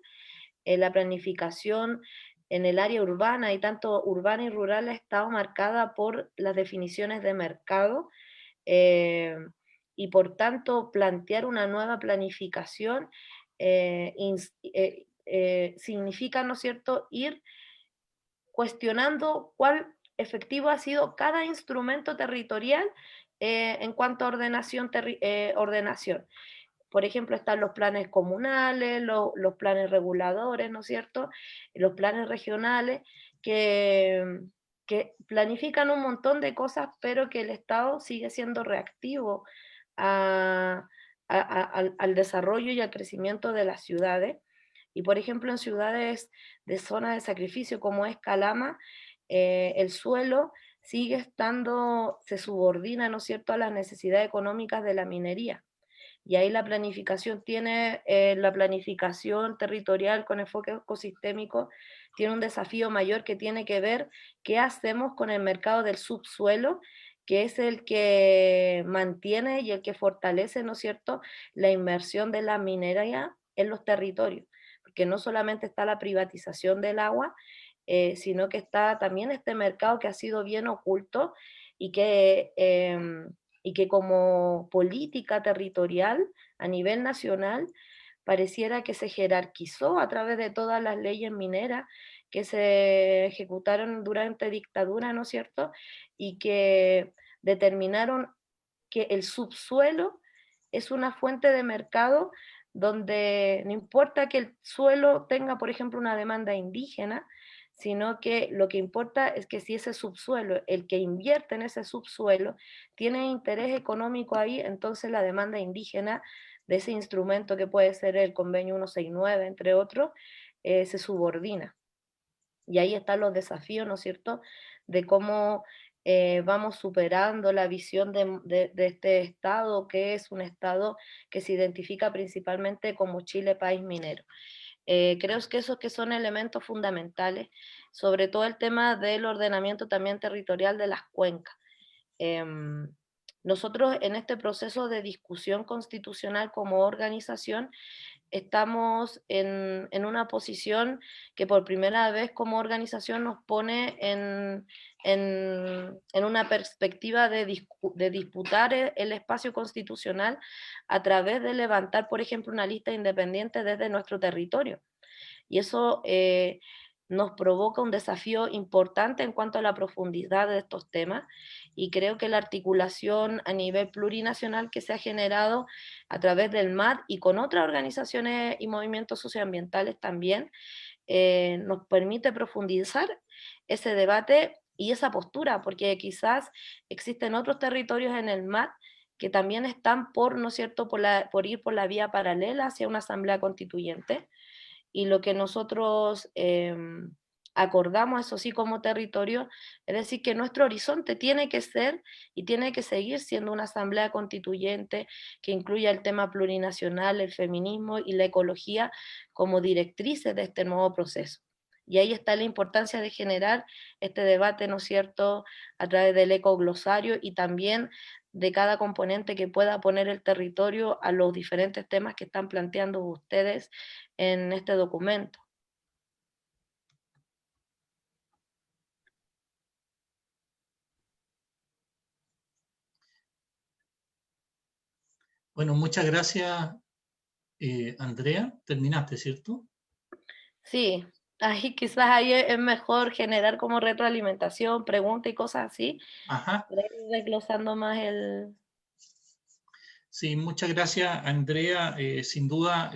La planificación en el área urbana, y tanto urbana y rural, ha estado marcada por las definiciones de mercado, y por tanto plantear una nueva planificación significa, ¿no es cierto?, ir cuestionando cuál efectivo ha sido cada instrumento territorial en cuanto a ordenación. Por ejemplo, están los planes comunales, los planes reguladores, ¿no es cierto?, los planes regionales, que planifican un montón de cosas, pero que el Estado sigue siendo reactivo al desarrollo y al crecimiento de las ciudades. Y por ejemplo, en ciudades de zona de sacrificio como es Calama, el suelo se subordina, ¿no es cierto?, a las necesidades económicas de la minería. Y ahí la planificación territorial con enfoque ecosistémico tiene un desafío mayor, que tiene que ver qué hacemos con el mercado del subsuelo, que es el que mantiene y el que fortalece, ¿no es cierto?, la inversión de la minería en los territorios, porque no solamente está la privatización del agua, sino que está también este mercado que ha sido bien oculto, y que como política territorial a nivel nacional pareciera que se jerarquizó a través de todas las leyes mineras que se ejecutaron durante dictadura, ¿no es cierto?, y que determinaron que el subsuelo es una fuente de mercado donde no importa que el suelo tenga, por ejemplo, una demanda indígena, sino que lo que importa es que si ese subsuelo, el que invierte en ese subsuelo, tiene interés económico ahí, entonces la demanda indígena de ese instrumento que puede ser el convenio 169, entre otros, se subordina. Y ahí están los desafíos, ¿no es cierto?, de cómo vamos superando la visión de este Estado, que es un Estado que se identifica principalmente como Chile país minero. Creo que esos que son elementos fundamentales, sobre todo el tema del ordenamiento también territorial de las cuencas. Nosotros en este proceso de discusión constitucional como organización estamos en una posición que por primera vez como organización nos pone en una perspectiva de disputar el espacio constitucional a través de levantar, por ejemplo, una lista independiente desde nuestro territorio. Y eso nos provoca un desafío importante en cuanto a la profundidad de estos temas, y creo que la articulación a nivel plurinacional que se ha generado a través del MAD y con otras organizaciones y movimientos socioambientales también nos permite profundizar ese debate y esa postura, porque quizás existen otros territorios en el MAD que también están por, ¿no es cierto?, por ir por la vía paralela hacia una asamblea constituyente. Y lo que nosotros acordamos, eso sí, como territorio, es decir, que nuestro horizonte tiene que ser y tiene que seguir siendo una asamblea constituyente que incluya el tema plurinacional, el feminismo y la ecología como directrices de este nuevo proceso. Y ahí está la importancia de generar este debate, ¿no es cierto?, a través del ecoglosario y también de cada componente que pueda poner el territorio a los diferentes temas que están planteando ustedes en este documento. Bueno, muchas gracias, Andrea. Terminaste, ¿cierto? Sí, ahí quizás ahí es mejor generar como retroalimentación, preguntas y cosas así, Ajá. para ir desglosando más el... Sí, muchas gracias, Andrea. Sin duda,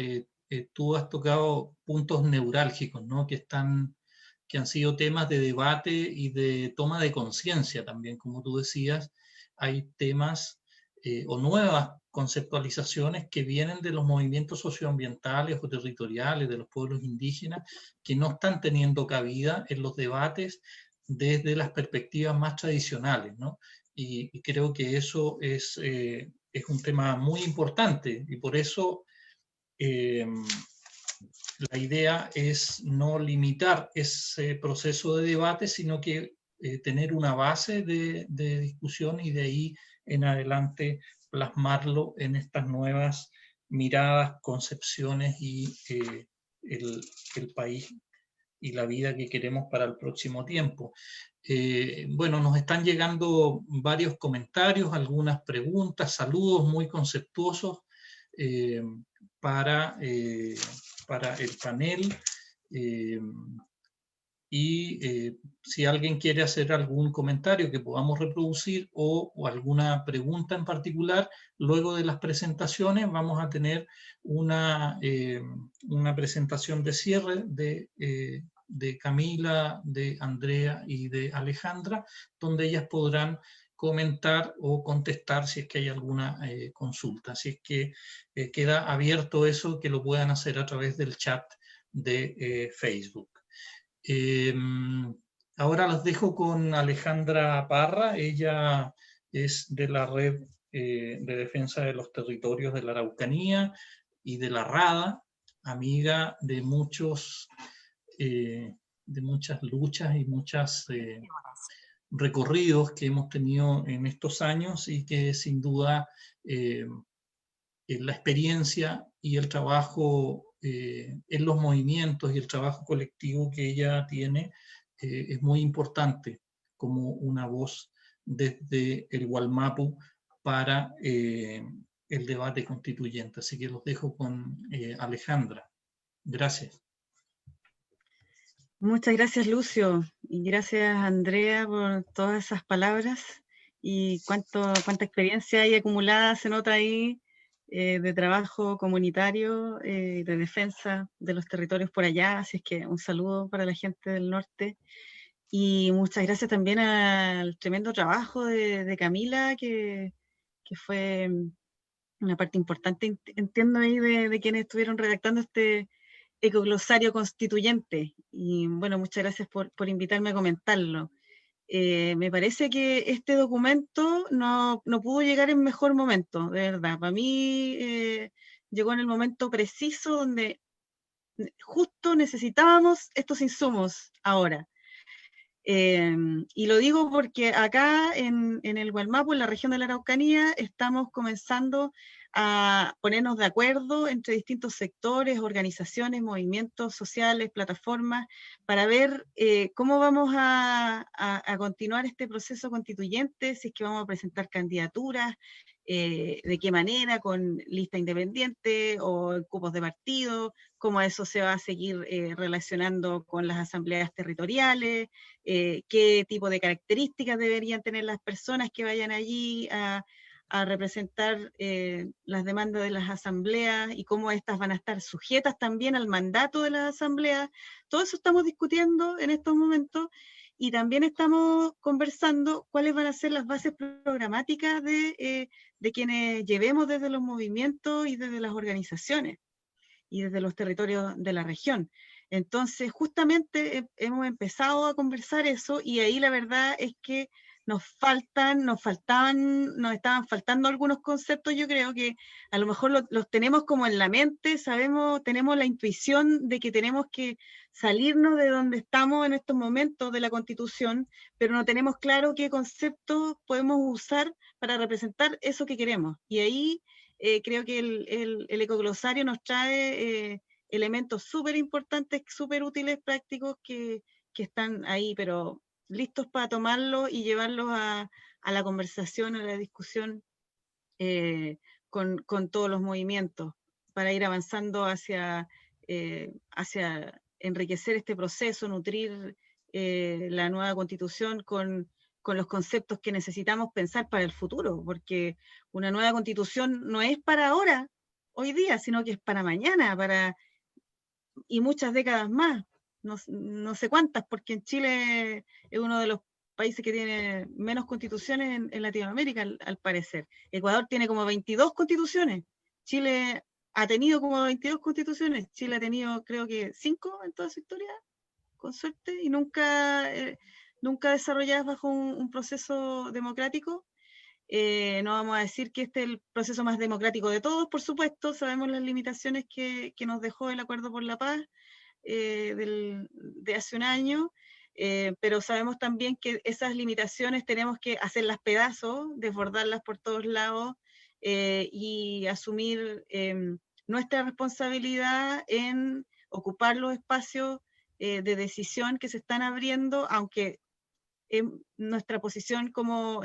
tú has tocado puntos neurálgicos, ¿no? Que han sido temas de debate y de toma de conciencia también, como tú decías. Hay temas o nuevas conceptualizaciones que vienen de los movimientos socioambientales o territoriales de los pueblos indígenas que no están teniendo cabida en los debates desde las perspectivas más tradicionales, ¿no? Y creo que eso es un tema muy importante, y por eso la idea es no limitar ese proceso de debate, sino que tener una base de discusión y de ahí en adelante plasmarlo en estas nuevas miradas, concepciones y el país y la vida que queremos para el próximo tiempo. Bueno, nos están llegando varios comentarios, algunas preguntas, saludos muy conceptuosos para el panel. Si alguien quiere hacer algún comentario que podamos reproducir o alguna pregunta en particular, luego de las presentaciones vamos a tener una presentación de cierre de Camila, de Andrea y de Alejandra, donde ellas podrán comentar o contestar si es que hay alguna consulta. Así es que queda abierto eso, que lo puedan hacer a través del chat de Facebook. Ahora los dejo con Alejandra Parra. Ella es de la Red de Defensa de los Territorios de la Araucanía y de la RADA, amiga de muchas luchas y muchos recorridos que hemos tenido en estos años, y que sin duda la experiencia y el trabajo en los movimientos y el trabajo colectivo que ella tiene es muy importante como una voz desde el Wallmapu para el debate constituyente. Así que los dejo con Alejandra. Gracias. Muchas gracias, Lucio, y gracias, Andrea, por todas esas palabras y cuánta experiencia hay acumulada, se nota ahí de trabajo comunitario, de defensa de los territorios por allá, así es que un saludo para la gente del norte. Y muchas gracias también al tremendo trabajo de Camila, que fue una parte importante, entiendo ahí, de quienes estuvieron redactando este ecoglosario constituyente. Y bueno, muchas gracias por invitarme a comentarlo. Me parece que este documento no pudo llegar en mejor momento, de verdad. Para mí llegó en el momento preciso donde justo necesitábamos estos insumos ahora. Y lo digo porque acá en el Gualmapu, en la región de la Araucanía, estamos comenzando a ponernos de acuerdo entre distintos sectores, organizaciones, movimientos sociales, plataformas, para ver cómo vamos a continuar este proceso constituyente, si es que vamos a presentar candidaturas, de qué manera, con lista independiente o cupos de partido, cómo eso se va a seguir relacionando con las asambleas territoriales, qué tipo de características deberían tener las personas que vayan allí a representar las demandas de las asambleas y cómo estas van a estar sujetas también al mandato de las asambleas. Todo eso estamos discutiendo en estos momentos y también estamos conversando cuáles van a ser las bases programáticas de quienes llevemos desde los movimientos y desde las organizaciones y desde los territorios de la región. Entonces, justamente hemos empezado a conversar eso y ahí la verdad es que nos estaban faltando algunos conceptos. Yo creo que a lo mejor los tenemos como en la mente, tenemos la intuición de que tenemos que salirnos de donde estamos en estos momentos de la Constitución, pero no tenemos claro qué conceptos podemos usar para representar eso que queremos. Y ahí creo que el ecoglosario nos trae elementos súper importantes, súper útiles, prácticos, que están ahí, pero listos para tomarlos y llevarlos a la conversación, a la discusión con todos los movimientos, para ir avanzando hacia enriquecer este proceso, nutrir la nueva Constitución con los conceptos que necesitamos pensar para el futuro, porque una nueva Constitución no es para ahora, hoy día, sino que es para mañana, y muchas décadas más, no sé cuántas, porque en Chile es uno de los países que tiene menos constituciones en Latinoamérica, al parecer. Ecuador tiene como 22 constituciones, Chile ha tenido como 22 constituciones, Chile ha tenido creo que 5 en toda su historia, con suerte, y nunca desarrolladas bajo un proceso democrático. No vamos a decir que este es el proceso más democrático de todos, por supuesto, sabemos las limitaciones que nos dejó el Acuerdo por la Paz de hace un año, pero sabemos también que esas limitaciones tenemos que hacerlas pedazos, desbordarlas por todos lados y asumir nuestra responsabilidad en ocupar los espacios de decisión que se están abriendo, aunque nuestra posición como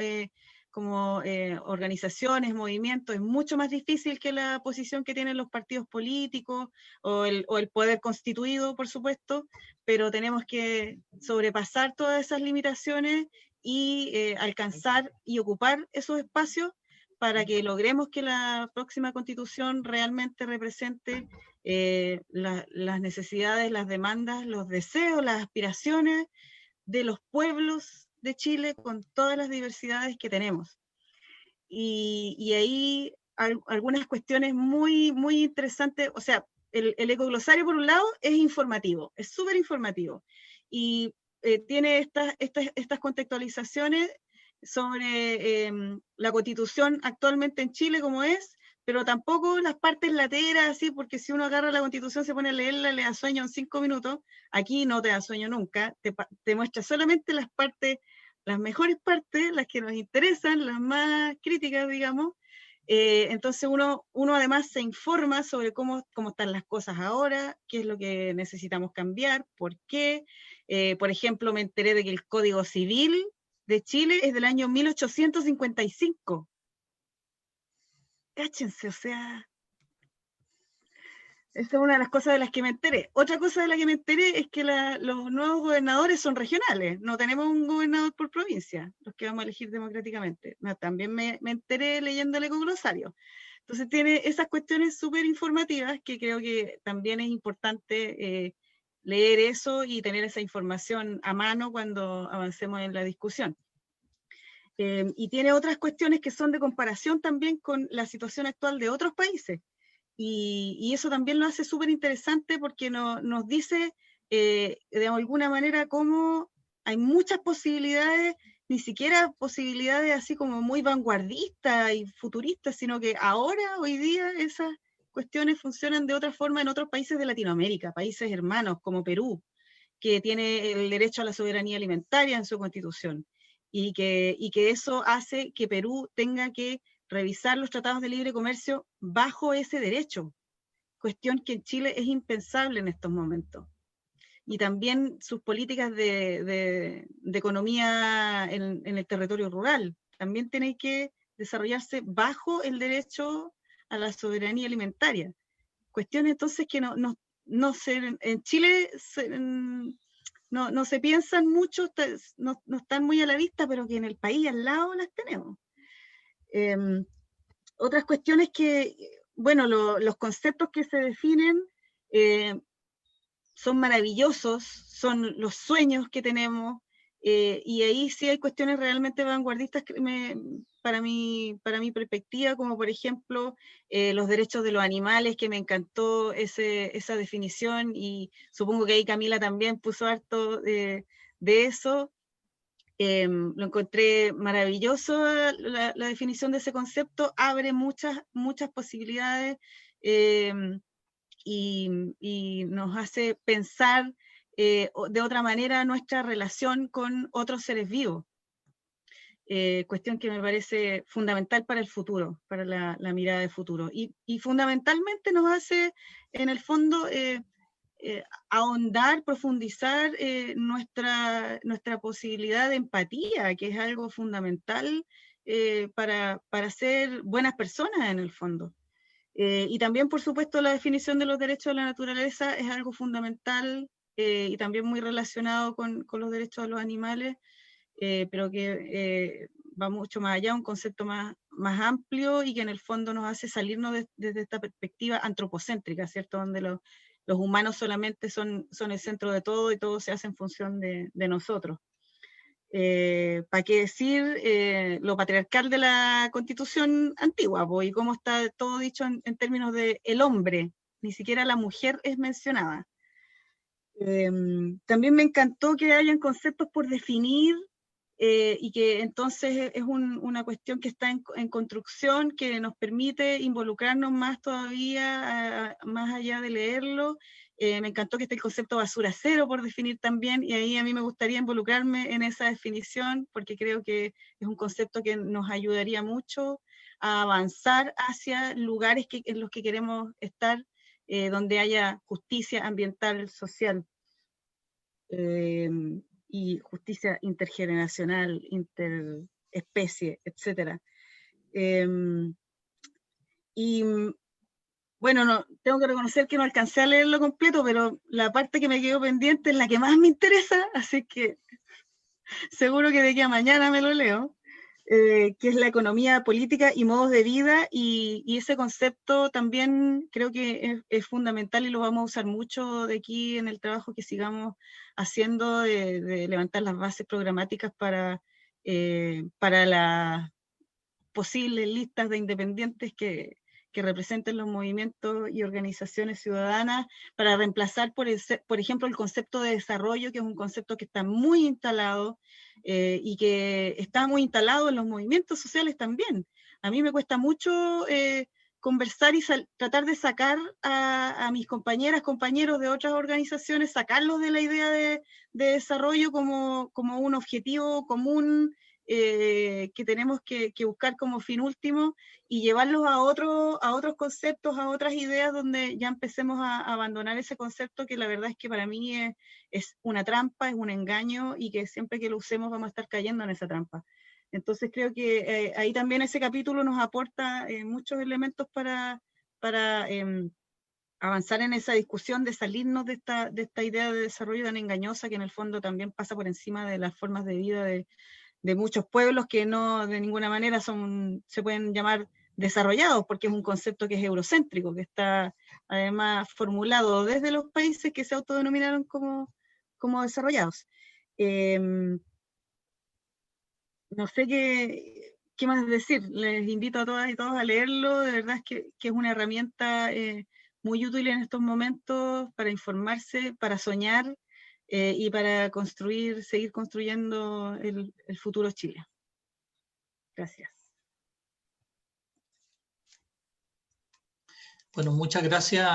organizaciones, movimientos, es mucho más difícil que la posición que tienen los partidos políticos o el poder constituido, por supuesto, pero tenemos que sobrepasar todas esas limitaciones y alcanzar y ocupar esos espacios para que logremos que la próxima Constitución realmente represente las necesidades, las demandas, los deseos, las aspiraciones de los pueblos de Chile con todas las diversidades que tenemos. Y ahí algunas cuestiones muy, muy interesantes, o sea, el ecoglosario por un lado es informativo, es súper informativo, y tiene estas contextualizaciones sobre la Constitución actualmente en Chile como es, pero tampoco las partes lateras, así, porque si uno agarra la Constitución, se pone a leerla, le da sueño en 5 minutos, aquí no te da sueño nunca, te muestra solamente las partes, las mejores partes, las que nos interesan, las más críticas, digamos. Entonces uno además se informa sobre cómo están las cosas ahora, qué es lo que necesitamos cambiar, por qué. Por ejemplo, me enteré de que el Código Civil de Chile es del año 1855. Cáchense, o sea, Esa es una de las cosas de las que me enteré. Otra cosa de la que me enteré es que los nuevos gobernadores son regionales, no tenemos un gobernador por provincia, los que vamos a elegir democráticamente. No, también me enteré leyendo el ecoglosario. Entonces tiene esas cuestiones súper informativas que creo que también es importante leer eso y tener esa información a mano cuando avancemos en la discusión. Y tiene otras cuestiones que son de comparación también con la situación actual de otros países. Y eso también lo hace súper interesante porque nos dice de alguna manera cómo hay muchas posibilidades, ni siquiera posibilidades así como muy vanguardistas y futuristas, sino que ahora, hoy día, esas cuestiones funcionan de otra forma en otros países de Latinoamérica, países hermanos como Perú, que tiene el derecho a la soberanía alimentaria en su constitución, y que eso hace que Perú tenga que revisar los tratados de libre comercio bajo ese derecho, cuestión que en Chile es impensable en estos momentos. Y también sus políticas de economía en el territorio rural, también tienen que desarrollarse bajo el derecho a la soberanía alimentaria. Cuestiones entonces que no se, en Chile no se piensan mucho, no están muy a la vista, pero que en el país al lado las tenemos. Otras cuestiones que, bueno, los conceptos que se definen son maravillosos, son los sueños que tenemos, y ahí sí hay cuestiones realmente vanguardistas que para mi perspectiva, como por ejemplo los derechos de los animales, que me encantó esa definición, y supongo que ahí Camila también puso harto de eso. Lo encontré maravilloso, la definición de ese concepto, abre muchas posibilidades y nos hace pensar de otra manera nuestra relación con otros seres vivos. Cuestión que me parece fundamental para el futuro, para la mirada de futuro. Y fundamentalmente nos hace, en el fondo, ahondar, profundizar nuestra posibilidad de empatía, que es algo fundamental para ser buenas personas en el fondo. Y también, por supuesto, la definición de los derechos de la naturaleza es algo fundamental y también muy relacionado con los derechos de los animales, pero que va mucho más allá, un concepto más amplio, y que en el fondo nos hace salirnos desde esta perspectiva antropocéntrica, ¿cierto? Donde los humanos solamente son el centro de todo y todo se hace en función de nosotros. ¿Para qué decir lo patriarcal de la Constitución antigua, y cómo está todo dicho en términos de el hombre, ni siquiera la mujer es mencionada? También me encantó que hayan conceptos por definir y que entonces es una cuestión que está en construcción, que nos permite involucrarnos más todavía, más allá de leerlo. Me encantó que esté el concepto basura cero por definir también, y ahí a mí me gustaría involucrarme en esa definición, porque creo que es un concepto que nos ayudaría mucho a avanzar hacia lugares en los que queremos estar, donde haya justicia ambiental, social, y justicia intergeneracional, interespecie, etc. Y bueno, tengo que reconocer que no alcancé a leerlo completo, pero la parte que me quedó pendiente es la que más me interesa, así que seguro que de aquí a mañana me lo leo, que es la economía política y modos de vida, y ese concepto también creo que es fundamental, y lo vamos a usar mucho de aquí en el trabajo que sigamos haciendo de levantar las bases programáticas para las posibles listas de independientes que representen los movimientos y organizaciones ciudadanas, para reemplazar, por ejemplo, el concepto de desarrollo, que es un concepto que está muy instalado y que está muy instalado en los movimientos sociales también. A mí me cuesta mucho conversar y tratar de sacar a mis compañeros de otras organizaciones, sacarlos de la idea de desarrollo como un objetivo común que tenemos que buscar como fin último, y llevarlos a otros conceptos, a otras ideas, donde ya empecemos a abandonar ese concepto, que la verdad es que para mí es una trampa, es un engaño, y que siempre que lo usemos vamos a estar cayendo en esa trampa. Entonces creo que ahí también ese capítulo nos aporta muchos elementos para avanzar en esa discusión de salirnos de esta idea de desarrollo tan engañosa que en el fondo también pasa por encima de las formas de vida de muchos pueblos que no de ninguna manera se pueden llamar desarrollados, porque es un concepto que es eurocéntrico, que está además formulado desde los países que se autodenominaron como desarrollados. No sé qué más decir, les invito a todas y todos a leerlo, de verdad es que es una herramienta muy útil en estos momentos para informarse, para soñar y para seguir construyendo el futuro Chile. Gracias. Bueno, muchas gracias,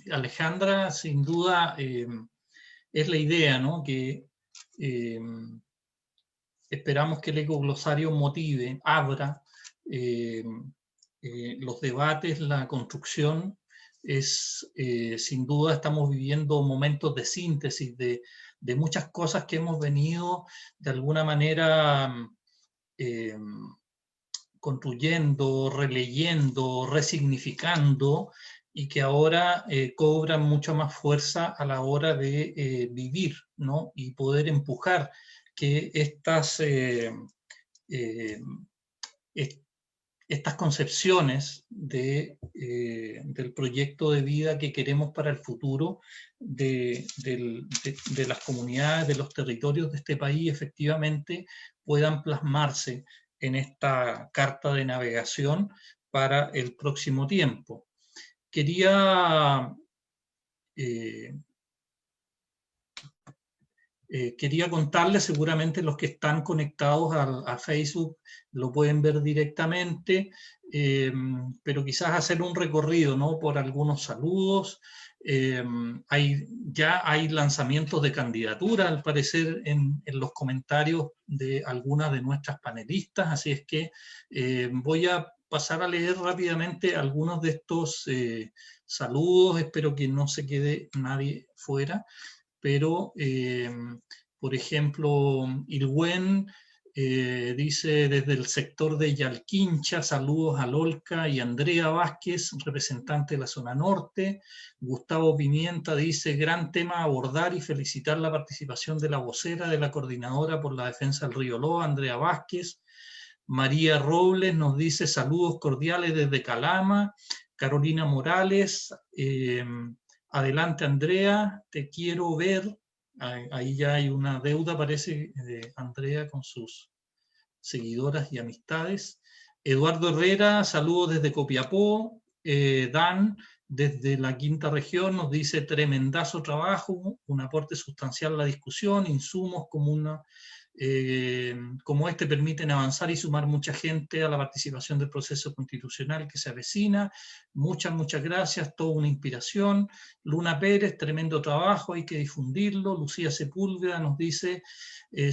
Alejandra. Sin duda es la idea, ¿no? Que esperamos que el ecoglosario motive, abra los debates, la construcción. Sin duda estamos viviendo momentos de síntesis de muchas cosas que hemos venido de alguna manera construyendo, releyendo, resignificando, y que ahora cobran mucha más fuerza a la hora de vivir, ¿no? Y poder empujar que estas concepciones del proyecto de vida que queremos para el futuro de las comunidades, de los territorios de este país, efectivamente puedan plasmarse en esta carta de navegación para el próximo tiempo. Quería contarles, seguramente los que están conectados a Facebook lo pueden ver directamente, pero quizás hacer un recorrido, ¿no? Por algunos saludos. Ya hay lanzamientos de candidatura, al parecer, en los comentarios de algunas de nuestras panelistas, así es que voy a pasar a leer rápidamente algunos de estos saludos, espero que no se quede nadie fuera. Pero, por ejemplo, Irwen dice desde el sector de Yalquincha, saludos a Lolca y Andrea Vázquez, representante de la zona norte. Gustavo Pimienta dice, gran tema a abordar y felicitar la participación de la vocera de la Coordinadora por la Defensa del Río Loa, Andrea Vázquez. María Robles nos dice, saludos cordiales desde Calama. Carolina Morales, adelante, Andrea, te quiero ver. Ahí ya hay una deuda, parece, de Andrea con sus seguidoras y amistades. Eduardo Herrera, saludos desde Copiapó. Dan, desde la quinta región, nos dice tremendazo trabajo, un aporte sustancial a la discusión, insumos como este permiten avanzar y sumar mucha gente a la participación del proceso constitucional que se avecina. Muchas gracias, toda una inspiración. Luna Pérez, tremendo trabajo, hay que difundirlo. Lucía Sepúlveda nos dice,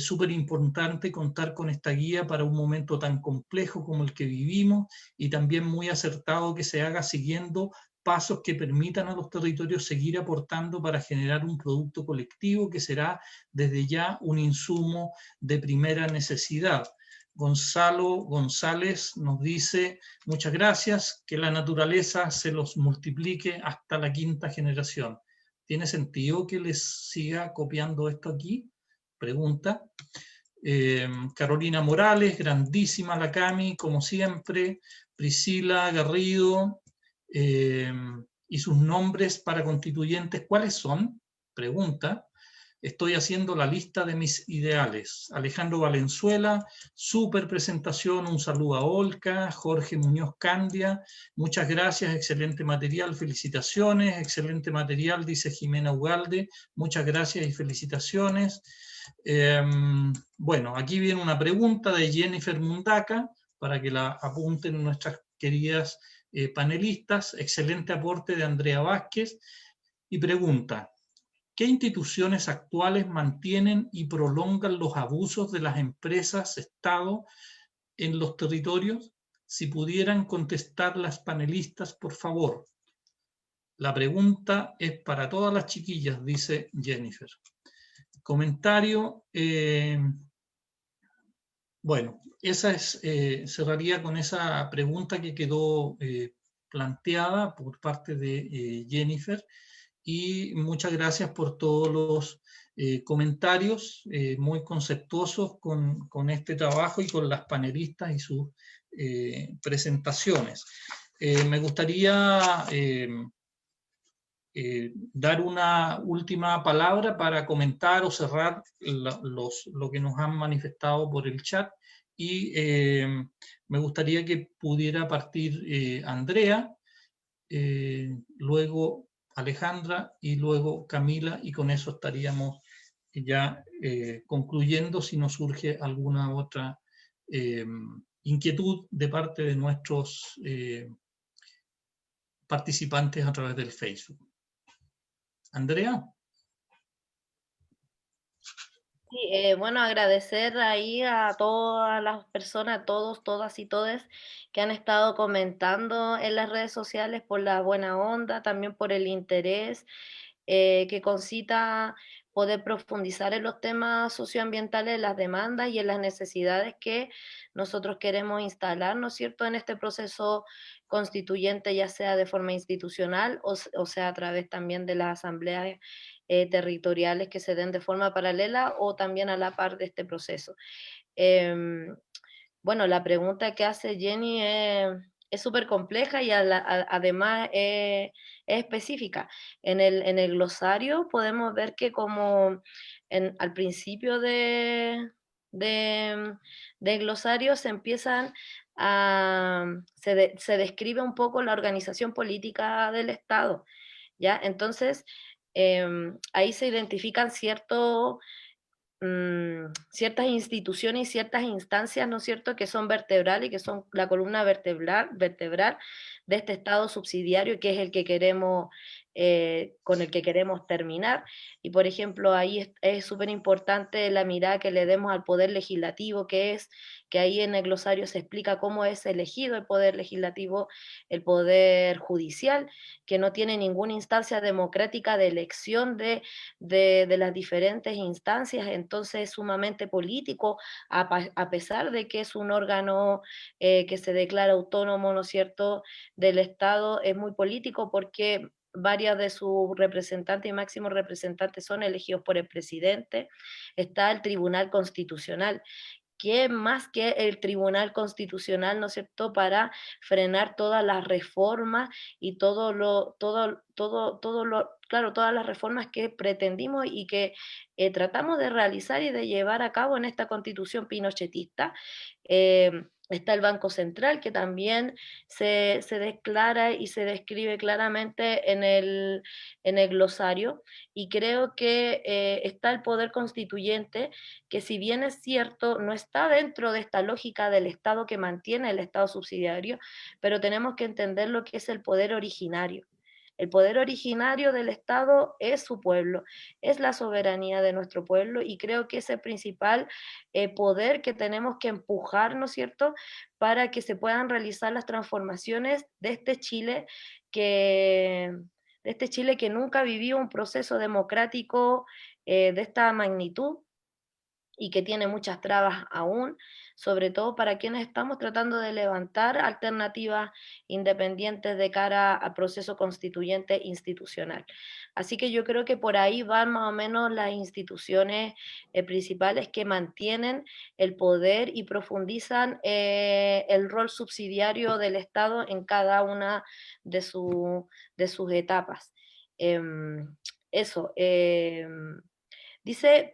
súper importante contar con esta guía para un momento tan complejo como el que vivimos, y también muy acertado que se haga siguiendo pasos que permitan a los territorios seguir aportando para generar un producto colectivo que será desde ya un insumo de primera necesidad. Gonzalo González nos dice, muchas gracias, que la naturaleza se los multiplique hasta la quinta generación. ¿Tiene sentido que les siga copiando esto aquí? Pregunta. Carolina Morales, grandísima la Cami, como siempre. Priscila Garrido, y sus nombres para constituyentes, ¿cuáles son? Pregunta. Estoy haciendo la lista de mis ideales. Alejandro Valenzuela, súper presentación, un saludo a Olca. Jorge Muñoz Candia, muchas gracias, excelente material, felicitaciones. Excelente material, dice Jimena Ugalde, muchas gracias y felicitaciones. Bueno, aquí viene una pregunta de Jennifer Mundaca, para que la apunten nuestras queridas panelistas. Excelente aporte de Andrea Vázquez, y pregunta, ¿qué instituciones actuales mantienen y prolongan los abusos de las empresas Estado en los territorios? Si pudieran contestar las panelistas, por favor. La pregunta es para todas las chiquillas, dice Jennifer. Comentario. Bueno, esa cerraría con esa pregunta que quedó planteada por parte de Jennifer, y muchas gracias por todos los comentarios muy conceptuosos con este trabajo y con las panelistas y sus presentaciones. Me gustaría dar una última palabra para comentar o cerrar lo que nos han manifestado por el chat, y me gustaría que pudiera partir Andrea, luego Alejandra y luego Camila, y con eso estaríamos ya concluyendo, si nos surge alguna otra inquietud de parte de nuestros participantes a través del Facebook. Andrea. Sí, bueno, agradecer ahí a todas las personas, todos, todas y todes que han estado comentando en las redes sociales por la buena onda, también por el interés que concita poder profundizar en los temas socioambientales, las demandas y en las necesidades que nosotros queremos instalar, ¿no es cierto?, en este proceso constituyente, ya sea de forma institucional o sea a través también de las asambleas territoriales que se den de forma paralela o también a la par de este proceso. Bueno, la pregunta que hace Jenny es súper compleja y además es específica. En el glosario podemos ver que como al principio de glosario se empiezan se describe un poco la organización política del Estado, ¿ya? Entonces, ahí se identifican ciertas instituciones y ciertas instancias, ¿no es cierto?, que son vertebrales y que son la columna vertebral de este Estado subsidiario, que es el que queremos, con el que queremos terminar. Y por ejemplo, ahí es súper importante la mirada que le demos al poder legislativo, que ahí en el glosario se explica cómo es elegido el poder legislativo, el poder judicial, que no tiene ninguna instancia democrática de elección de las diferentes instancias, entonces es sumamente político, a pesar de que es un órgano que se declara autónomo, ¿no es cierto?, del Estado, es muy político porque varias de sus representantes y máximos representantes son elegidos por el presidente. Está el Tribunal Constitucional, que más que el Tribunal Constitucional, ¿no es cierto?, para frenar todas las reformas y claro, todas las reformas que pretendimos y que tratamos de realizar y de llevar a cabo en esta constitución pinochetista. Está el Banco Central, que también se declara y se describe claramente en el glosario, y creo que está el Poder Constituyente, que si bien es cierto, no está dentro de esta lógica del Estado que mantiene el Estado subsidiario, pero tenemos que entender lo que es el poder originario. El poder originario del Estado es su pueblo, es la soberanía de nuestro pueblo, y creo que es el principal poder que tenemos que empujar, ¿no es cierto?, para que se puedan realizar las transformaciones de este Chile que nunca vivió un proceso democrático de esta magnitud y que tiene muchas trabas aún, sobre todo para quienes estamos tratando de levantar alternativas independientes de cara al proceso constituyente institucional. Así que yo creo que por ahí van más o menos las instituciones principales que mantienen el poder y profundizan el rol subsidiario del Estado en cada una de sus etapas. Eso. Dice,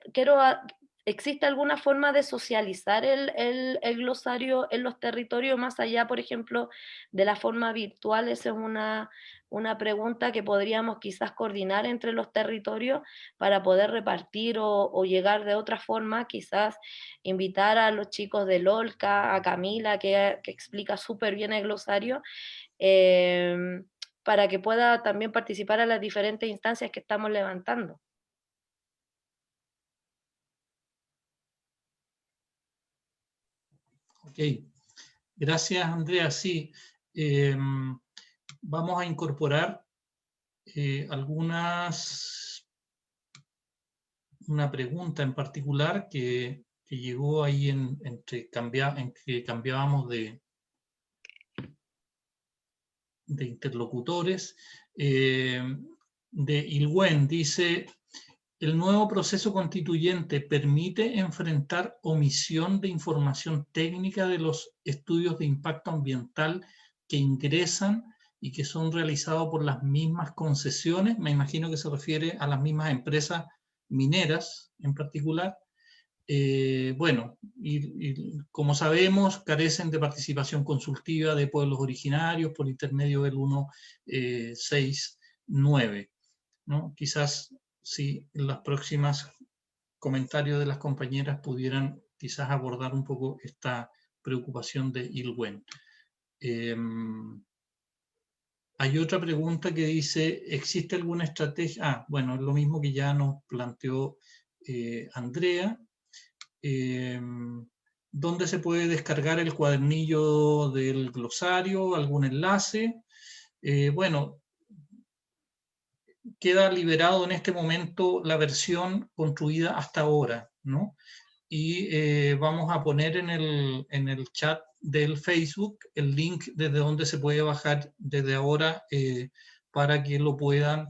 ¿existe alguna forma de socializar el glosario en los territorios más allá, por ejemplo, de la forma virtual? Esa es una pregunta que podríamos quizás coordinar entre los territorios para poder repartir o llegar de otra forma, quizás invitar a los chicos de LOLCA, a Camila, que explica súper bien el glosario, para que pueda también participar a las diferentes instancias que estamos levantando. Ok, gracias Andrea. Sí, vamos a incorporar una pregunta en particular que llegó ahí en que cambiábamos de interlocutores. De Ilwen dice: ¿el nuevo proceso constituyente permite enfrentar omisión de información técnica de los estudios de impacto ambiental que ingresan y que son realizados por las mismas concesiones? Me imagino que se refiere a las mismas empresas mineras en particular. Bueno, y como sabemos, carecen de participación consultiva de pueblos originarios por intermedio del 169, ¿no? Quizás si en las próximas comentarios de las compañeras pudieran quizás abordar un poco esta preocupación de Ilwen. Hay otra pregunta que dice: ¿existe alguna estrategia? Bueno, es lo mismo que ya nos planteó Andrea. ¿Dónde se puede descargar el cuadernillo del glosario? ¿Algún enlace? Bueno, queda liberado en este momento la versión construida hasta ahora, ¿no? Y vamos a poner en el chat del Facebook el link desde donde se puede bajar desde ahora, para que lo puedan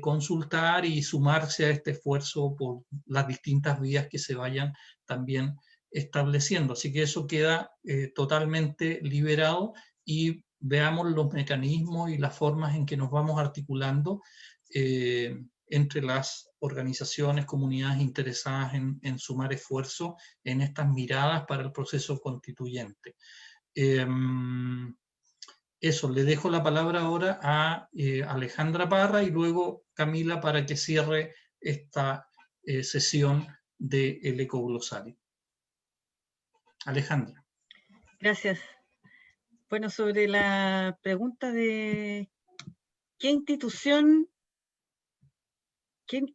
consultar y sumarse a este esfuerzo por las distintas vías que se vayan también estableciendo. Así que eso queda totalmente liberado, y veamos los mecanismos y las formas en que nos vamos articulando entre las organizaciones, comunidades interesadas en sumar esfuerzo en estas miradas para el proceso constituyente. Eso, le dejo la palabra ahora a Alejandra Parra y luego Camila para que cierre esta sesión del ecoglosario. Alejandra. Gracias. Bueno, sobre la pregunta de qué institución,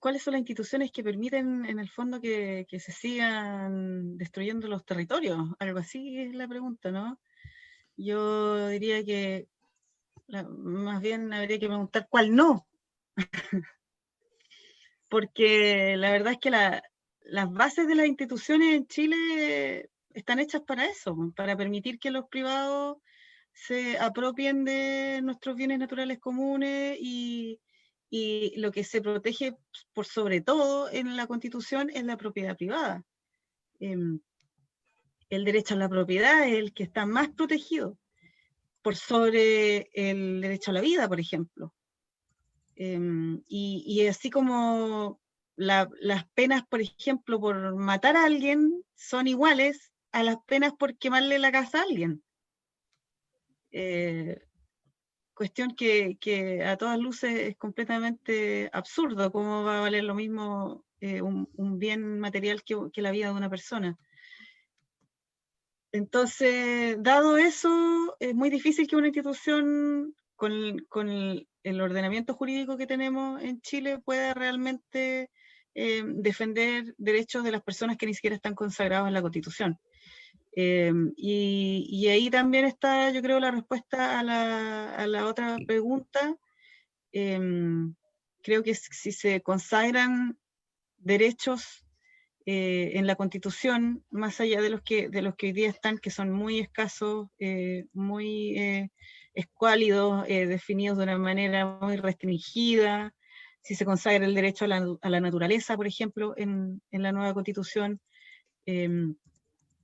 cuáles son las instituciones que permiten en el fondo que se sigan destruyendo los territorios, algo así es la pregunta, ¿no? Yo diría que más bien habría que preguntar cuál no. Porque la verdad es que las bases de las instituciones en Chile están hechas para eso, para permitir que los privados se apropien de nuestros bienes naturales comunes, y lo que se protege por sobre todo en la Constitución es la propiedad privada. El derecho a la propiedad es el que está más protegido por sobre el derecho a la vida, por ejemplo. Y así como las penas, por ejemplo, por matar a alguien son iguales a las penas por quemarle la casa a alguien. Cuestión que a todas luces es completamente absurdo. ¿Cómo va a valer lo mismo un bien material que la vida de una persona? Entonces, dado eso, es muy difícil que una institución con el ordenamiento jurídico que tenemos en Chile pueda realmente defender derechos de las personas que ni siquiera están consagrados en la Constitución. Y ahí también está, yo creo, la respuesta a la otra pregunta. Creo que si se consagran derechos en la Constitución, más allá de los que hoy día están, que son muy escasos, muy escuálidos, definidos de una manera muy restringida, si se consagra el derecho a la naturaleza, por ejemplo, en la nueva Constitución,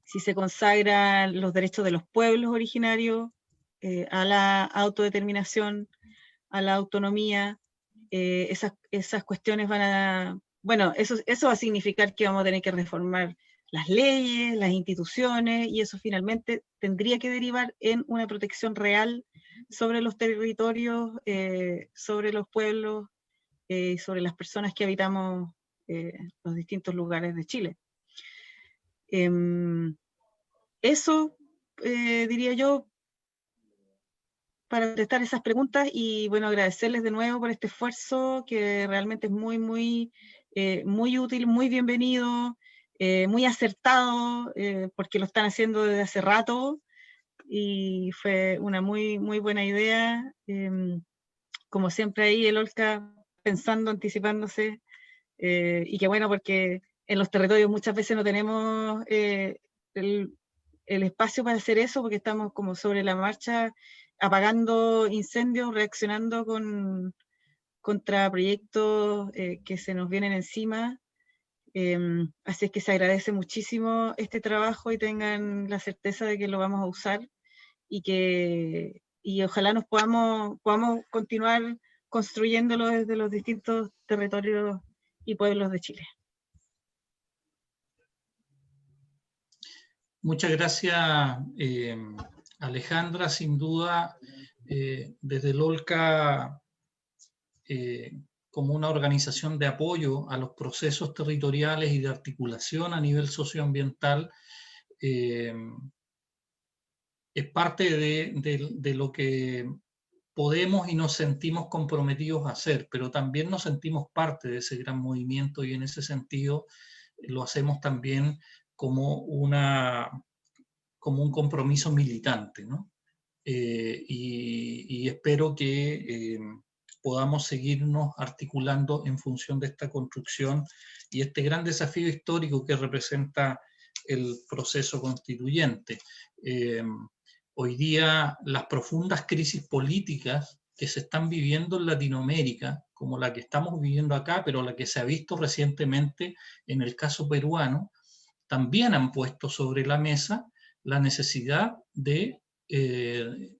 si se consagran los derechos de los pueblos originarios a la autodeterminación, a la autonomía, esas cuestiones van a... Bueno, eso va a significar que vamos a tener que reformar las leyes, las instituciones, y eso finalmente tendría que derivar en una protección real sobre los territorios, sobre los pueblos, sobre las personas que habitamos los distintos lugares de Chile. Eso diría yo para contestar esas preguntas, y bueno, agradecerles de nuevo por este esfuerzo que realmente es muy, muy, muy útil, muy bienvenido, muy acertado, porque lo están haciendo desde hace rato y fue una muy, muy buena idea. Como siempre ahí el Olca pensando, anticipándose, y qué bueno, porque en los territorios muchas veces no tenemos el espacio para hacer eso, porque estamos como sobre la marcha apagando incendios, reaccionando contra proyectos que se nos vienen encima. Así es que se agradece muchísimo este trabajo y tengan la certeza de que lo vamos a usar y ojalá nos podamos continuar construyéndolo desde los distintos territorios y pueblos de Chile. Muchas gracias, Alejandra. Sin duda, desde el OLCA, como una organización de apoyo a los procesos territoriales y de articulación a nivel socioambiental, es parte de lo que podemos y nos sentimos comprometidos a hacer, pero también nos sentimos parte de ese gran movimiento y en ese sentido lo hacemos también como un compromiso militante, ¿no? Y espero que podamos seguirnos articulando en función de esta construcción y este gran desafío histórico que representa el proceso constituyente. Hoy día las profundas crisis políticas que se están viviendo en Latinoamérica, como la que estamos viviendo acá, pero la que se ha visto recientemente en el caso peruano, también han puesto sobre la mesa la necesidad de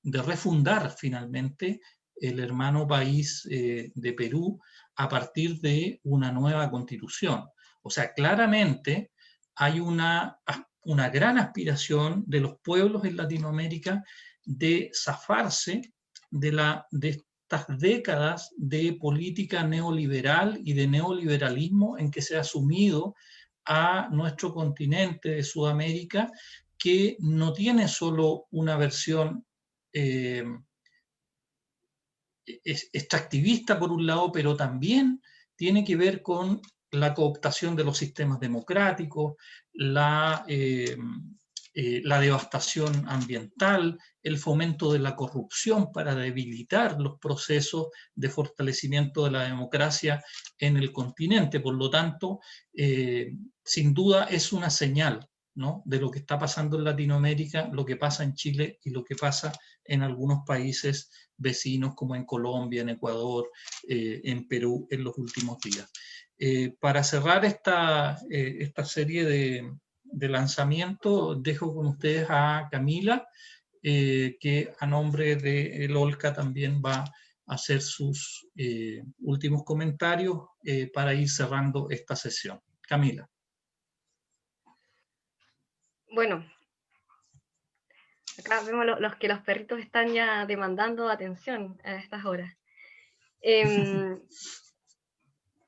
refundar finalmente el hermano país de Perú a partir de una nueva constitución. O sea, claramente hay una gran aspiración de los pueblos en Latinoamérica de zafarse de estas décadas de política neoliberal y de neoliberalismo en que se ha sumido a nuestro continente de Sudamérica, que no tiene solo una versión extractivista por un lado, pero también tiene que ver con la cooptación de los sistemas democráticos, la devastación ambiental, el fomento de la corrupción para debilitar los procesos de fortalecimiento de la democracia en el continente. Por lo tanto, sin duda es una señal, ¿no?, de lo que está pasando en Latinoamérica, lo que pasa en Chile y lo que pasa en algunos países vecinos como en Colombia, en Ecuador, en Perú en los últimos días. Para cerrar esta serie de lanzamiento, dejo con ustedes a Camila, que a nombre del OLCA también va a hacer sus últimos comentarios para ir cerrando esta sesión. Camila. Bueno, acá vemos que los perritos están ya demandando atención a estas horas.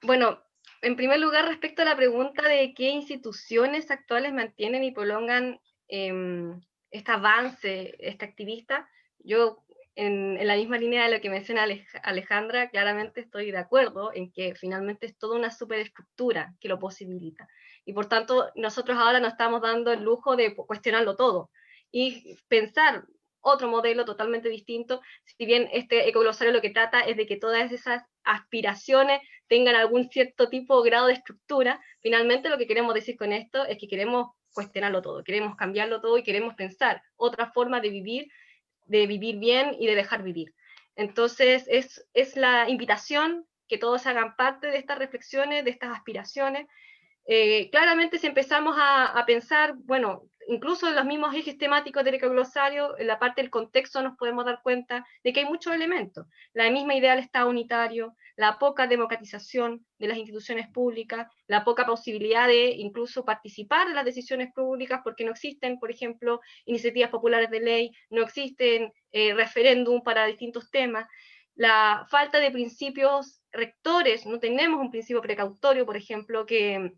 Bueno, en primer lugar, respecto a la pregunta de qué instituciones actuales mantienen y prolongan este avance, este activista, yo en la misma línea de lo que menciona Alejandra, claramente estoy de acuerdo en que finalmente es toda una superestructura que lo posibilita. Y por tanto, nosotros ahora nos estamos dando el lujo de cuestionarlo todo y pensar otro modelo totalmente distinto, si bien este ecoglosario lo que trata es de que todas esas aspiraciones tengan algún cierto tipo o grado de estructura. Finalmente lo que queremos decir con esto es que queremos cuestionarlo todo, queremos cambiarlo todo y queremos pensar otra forma de vivir bien y de dejar vivir. Entonces es la invitación que todos hagan parte de estas reflexiones, de estas aspiraciones. Claramente si empezamos a pensar, bueno, incluso en los mismos ejes temáticos del ecoglosario, en la parte del contexto nos podemos dar cuenta de que hay muchos elementos. La misma idea del Estado unitario, la poca democratización de las instituciones públicas, la poca posibilidad de incluso participar en las decisiones públicas porque no existen, por ejemplo, iniciativas populares de ley, no existen referéndum para distintos temas, la falta de principios rectores, no tenemos un principio precautorio, por ejemplo, que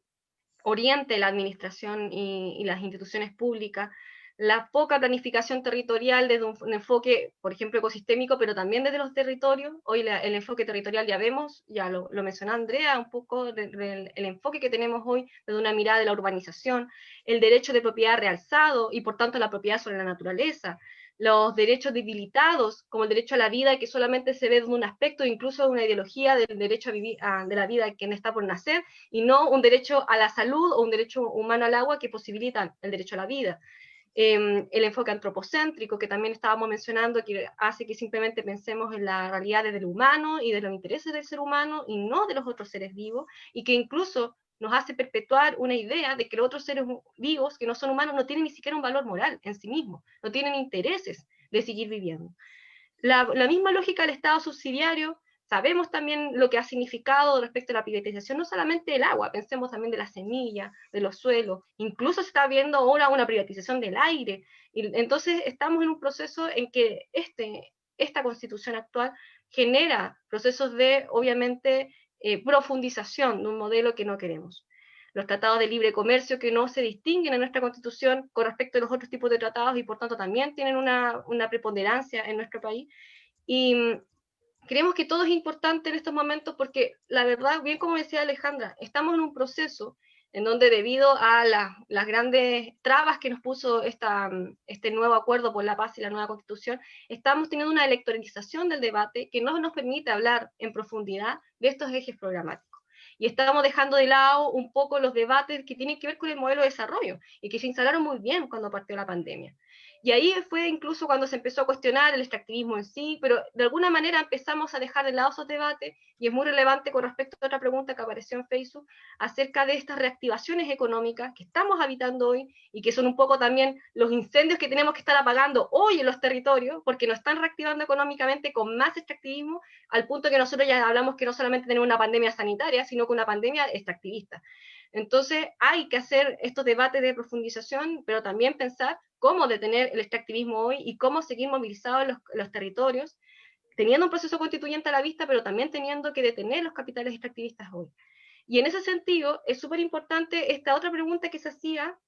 oriente la administración y las instituciones públicas, la poca planificación territorial desde un enfoque, por ejemplo, ecosistémico, pero también desde los territorios. Hoy el enfoque territorial ya vemos, ya lo mencionó Andrea, un poco el enfoque que tenemos hoy desde una mirada de la urbanización, el derecho de propiedad realzado y por tanto la propiedad sobre la naturaleza, los derechos debilitados, como el derecho a la vida, que solamente se ve de un aspecto, incluso de una ideología del derecho a vivir, de la vida de quien está por nacer, y no un derecho a la salud o un derecho humano al agua que posibilitan el derecho a la vida. el enfoque antropocéntrico, que también estábamos mencionando, que hace que simplemente pensemos en la realidad desde el humano y de los intereses del ser humano y no de los otros seres vivos, y que incluso nos hace perpetuar una idea de que los otros seres vivos que no son humanos no tienen ni siquiera un valor moral en sí mismos, no tienen intereses de seguir viviendo. La misma lógica del Estado subsidiario, sabemos también lo que ha significado respecto a la privatización, no solamente del agua, pensemos también de la semilla, de los suelos, incluso se está viendo ahora una privatización del aire, y entonces estamos en un proceso en que esta constitución actual genera procesos de, obviamente, profundización de un modelo que no queremos. Los tratados de libre comercio que no se distinguen en nuestra Constitución con respecto a los otros tipos de tratados y por tanto también tienen una preponderancia en nuestro país. Y creemos que todo es importante en estos momentos porque la verdad, bien como decía Alejandra, estamos en un proceso en donde debido a las grandes trabas que nos puso este nuevo acuerdo por la paz y la nueva Constitución, estamos teniendo una electoralización del debate que no nos permite hablar en profundidad de estos ejes programáticos. Y estamos dejando de lado un poco los debates que tienen que ver con el modelo de desarrollo y que se instalaron muy bien cuando partió la pandemia. Y ahí fue incluso cuando se empezó a cuestionar el extractivismo en sí, pero de alguna manera empezamos a dejar de lado esos debates, y es muy relevante con respecto a otra pregunta que apareció en Facebook acerca de estas reactivaciones económicas que estamos habitando hoy y que son un poco también los incendios que tenemos que estar apagando hoy en los territorios, porque nos están reactivando económicamente con más extractivismo, al punto que nosotros ya hablamos que no solamente tenemos una pandemia sanitaria, sino que una pandemia extractivista. Entonces hay que hacer estos debates de profundización, pero también pensar cómo detener el extractivismo hoy y cómo seguir movilizados los territorios, teniendo un proceso constituyente a la vista, pero también teniendo que detener los capitales extractivistas hoy. Y en ese sentido, es súper importante esta otra pregunta que se hacía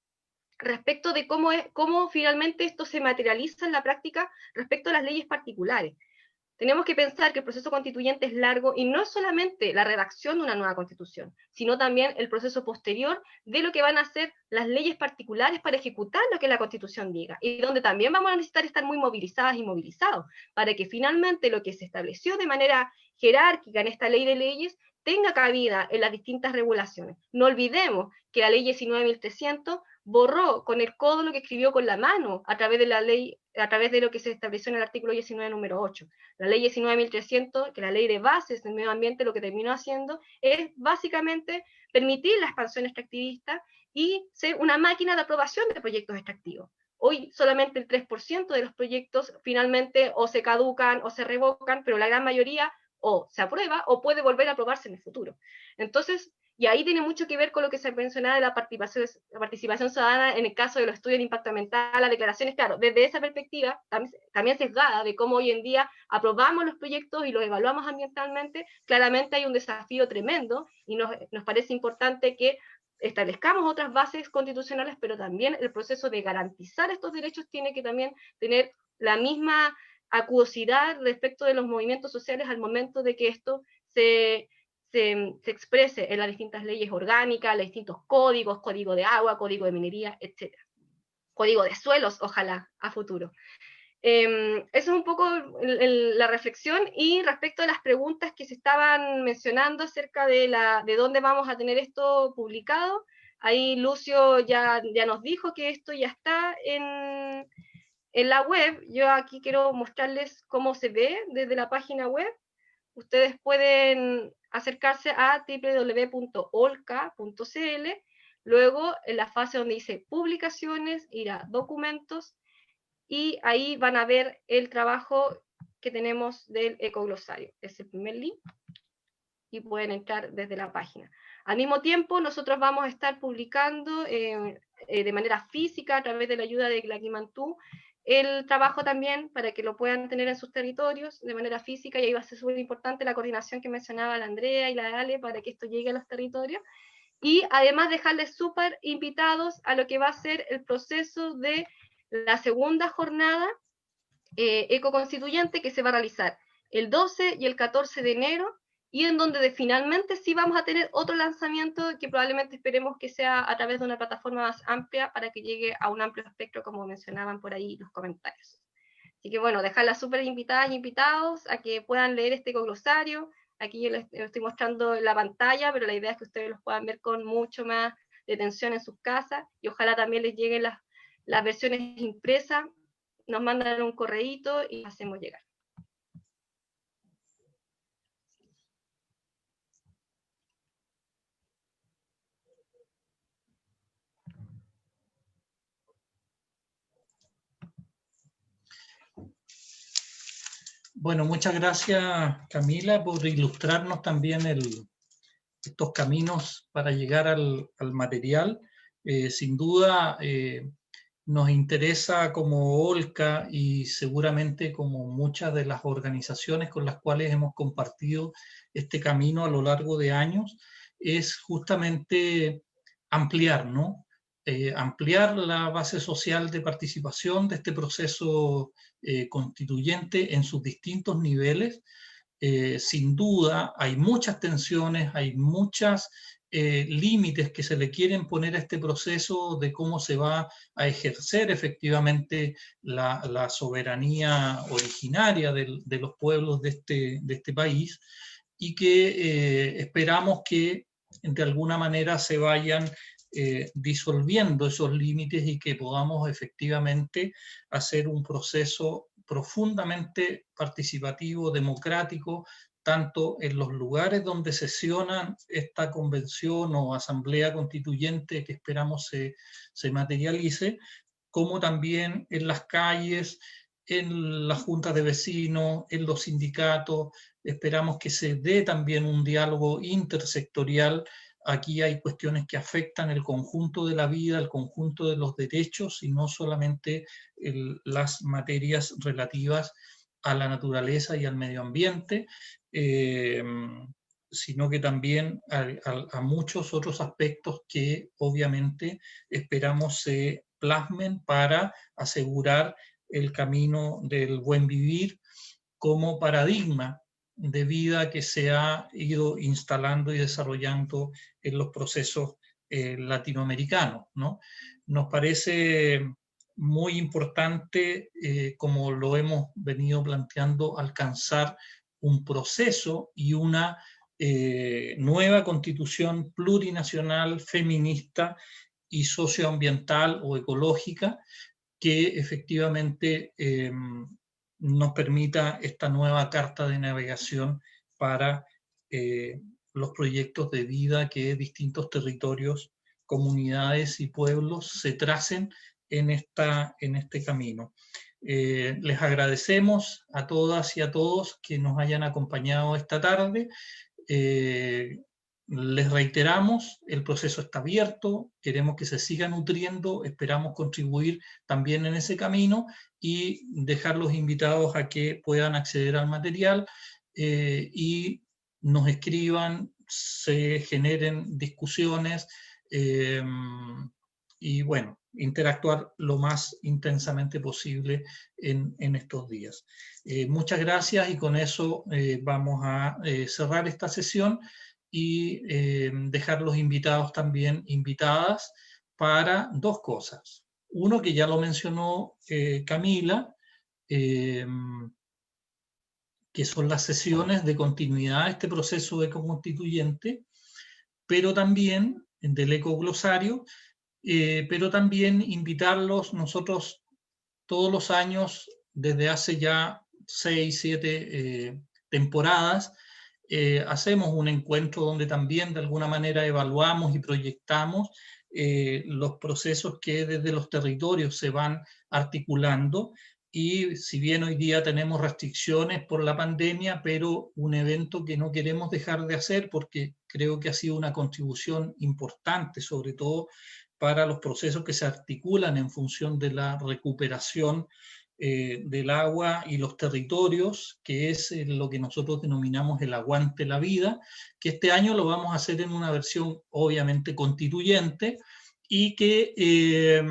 respecto de cómo finalmente esto se materializa en la práctica respecto a las leyes particulares. Tenemos que pensar que el proceso constituyente es largo y no es solamente la redacción de una nueva constitución, sino también el proceso posterior de lo que van a ser las leyes particulares para ejecutar lo que la constitución diga, y donde también vamos a necesitar estar muy movilizadas y movilizados para que finalmente lo que se estableció de manera jerárquica en esta ley de leyes tenga cabida en las distintas regulaciones. No olvidemos que la ley 19.300 borró con el codo lo que escribió con la mano a través de la ley, a través de lo que se estableció en el artículo 19, número 8. La ley 19.300, que la ley de bases del medio ambiente, lo que terminó haciendo es básicamente permitir la expansión extractivista y ser una máquina de aprobación de proyectos extractivos. Hoy solamente el 3% de los proyectos finalmente o se caducan o se revocan, pero la gran mayoría o se aprueba o puede volver a aprobarse en el futuro. Entonces, y ahí tiene mucho que ver con lo que se mencionaba de la participación ciudadana en el caso de los estudios de impacto ambiental, las declaraciones, claro, desde esa perspectiva, también sesgada de cómo hoy en día aprobamos los proyectos y los evaluamos ambientalmente, claramente hay un desafío tremendo y nos parece importante que establezcamos otras bases constitucionales, pero también el proceso de garantizar estos derechos tiene que también tener la misma acuosidad respecto de los movimientos sociales al momento de que esto se exprese en las distintas leyes orgánicas, los distintos códigos, código de agua, código de minería, etc. Código de suelos, ojalá, a futuro. Eso es un poco la reflexión, y respecto a las preguntas que se estaban mencionando acerca de dónde vamos a tener esto publicado, ahí Lucio ya nos dijo que esto ya está en la web. Yo aquí quiero mostrarles cómo se ve desde la página web. Ustedes pueden acercarse a www.olca.cl, luego en la fase donde dice publicaciones, ir a documentos, y ahí van a ver el trabajo que tenemos del ecoglosario. Es el primer link, y pueden entrar desde la página. Al mismo tiempo, nosotros vamos a estar publicando de manera física, a través de la ayuda de Tlaquimantú, el trabajo también para que lo puedan tener en sus territorios de manera física, y ahí va a ser súper importante la coordinación que mencionaba la Andrea y la Ale para que esto llegue a los territorios, y además dejarles súper invitados a lo que va a ser el proceso de la segunda jornada ecoconstituyente que se va a realizar el 12 y el 14 de enero, y en donde finalmente sí vamos a tener otro lanzamiento que probablemente esperemos que sea a través de una plataforma más amplia para que llegue a un amplio espectro, como mencionaban por ahí los comentarios. Así que bueno, dejarlas súper invitadas y invitados a que puedan leer este ecoglosario. Aquí yo les estoy mostrando la pantalla, pero la idea es que ustedes los puedan ver con mucho más detención en sus casas, y ojalá también les lleguen Las versiones impresas nos mandan un correíto y las hacemos llegar. Bueno, muchas gracias, Camila, por ilustrarnos también estos caminos para llegar al material. Sin duda, nos interesa como OLCA y seguramente como muchas de las organizaciones con las cuales hemos compartido este camino a lo largo de años, es justamente ampliar, ¿no? Ampliar la base social de participación de este proceso constituyente en sus distintos niveles. Sin duda hay muchas tensiones, hay muchos límites que se le quieren poner a este proceso de cómo se va a ejercer efectivamente la soberanía originaria de los pueblos de este país, y que esperamos que de alguna manera se vayan disolviendo esos límites y que podamos efectivamente hacer un proceso profundamente participativo, democrático, tanto en los lugares donde sesionan esta convención o asamblea constituyente que esperamos se materialice, como también en las calles, en las juntas de vecinos, en los sindicatos. Esperamos que se dé también un diálogo intersectorial. Aquí hay cuestiones que afectan el conjunto de la vida, el conjunto de los derechos, y no solamente las materias relativas a la naturaleza y al medio ambiente, sino que también a muchos otros aspectos que obviamente esperamos se plasmen para asegurar el camino del buen vivir como paradigma de vida que se ha ido instalando y desarrollando en los procesos latinoamericanos, ¿no? Nos parece muy importante, como lo hemos venido planteando, alcanzar un proceso y una nueva constitución plurinacional, feminista y socioambiental o ecológica, que efectivamente nos permita esta nueva carta de navegación para los proyectos de vida que distintos territorios, comunidades y pueblos se tracen en este camino. Les agradecemos a todas y a todos que nos hayan acompañado esta tarde. Les reiteramos, el proceso está abierto, queremos que se siga nutriendo, esperamos contribuir también en ese camino y dejar los invitados a que puedan acceder al material y nos escriban, se generen discusiones y bueno, interactuar lo más intensamente posible en estos días. Muchas gracias, y con eso vamos a cerrar esta sesión y dejar los invitados también invitadas para dos cosas. Uno, que ya lo mencionó Camila, que son las sesiones de continuidad de este proceso ecoconstituyente, pero también del ecoglosario, pero también invitarlos. Nosotros todos los años, desde hace ya 6, 7 temporadas, hacemos un encuentro donde también de alguna manera evaluamos y proyectamos los procesos que desde los territorios se van articulando. Y si bien hoy día tenemos restricciones por la pandemia, pero un evento que no queremos dejar de hacer porque creo que ha sido una contribución importante, sobre todo para los procesos que se articulan en función de la recuperación del agua y los territorios, que es lo que nosotros denominamos el aguante la vida, que este año lo vamos a hacer en una versión obviamente constituyente, y que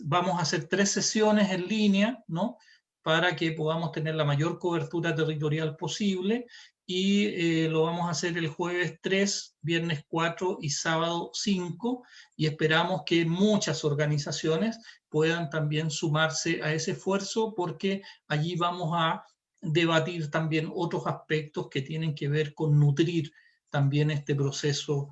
vamos a hacer 3 sesiones en línea, ¿no?, para que podamos tener la mayor cobertura territorial posible, y lo vamos a hacer el jueves 3, viernes 4 y sábado 5, y esperamos que muchas organizaciones puedan también sumarse a ese esfuerzo, porque allí vamos a debatir también otros aspectos que tienen que ver con nutrir también este proceso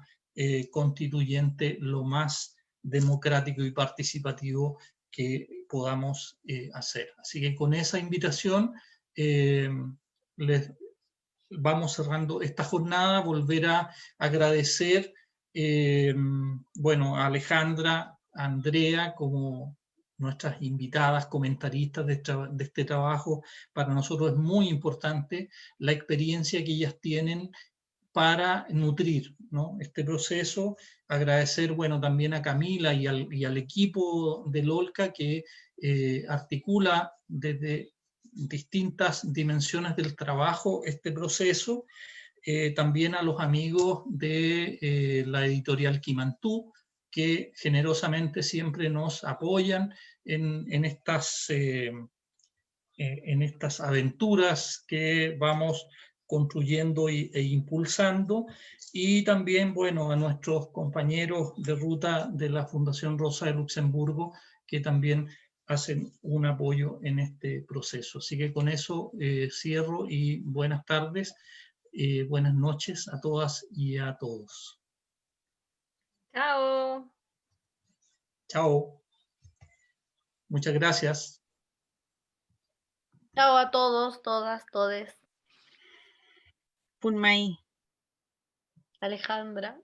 constituyente lo más democrático y participativo que podamos hacer. Así que con esa invitación les vamos cerrando esta jornada, volver a agradecer bueno, a Alejandra, a Andrea como nuestras invitadas, comentaristas de este trabajo. Para nosotros es muy importante la experiencia que ellas tienen para nutrir, ¿no?, este proceso. Agradecer, bueno, también a Camila y al equipo del OLCA que articula desde distintas dimensiones del trabajo este proceso. También a los amigos de la editorial Quimantú, que generosamente siempre nos apoyan en estas aventuras que vamos construyendo e impulsando. Y también, bueno, a nuestros compañeros de ruta de la Fundación Rosa de Luxemburgo, que también hacen un apoyo en este proceso. Así que con eso cierro y buenas tardes, buenas noches a todas y a todos. Chao. Chao. Muchas gracias. Chao a todos, todas, todes. Punmay. Alejandra.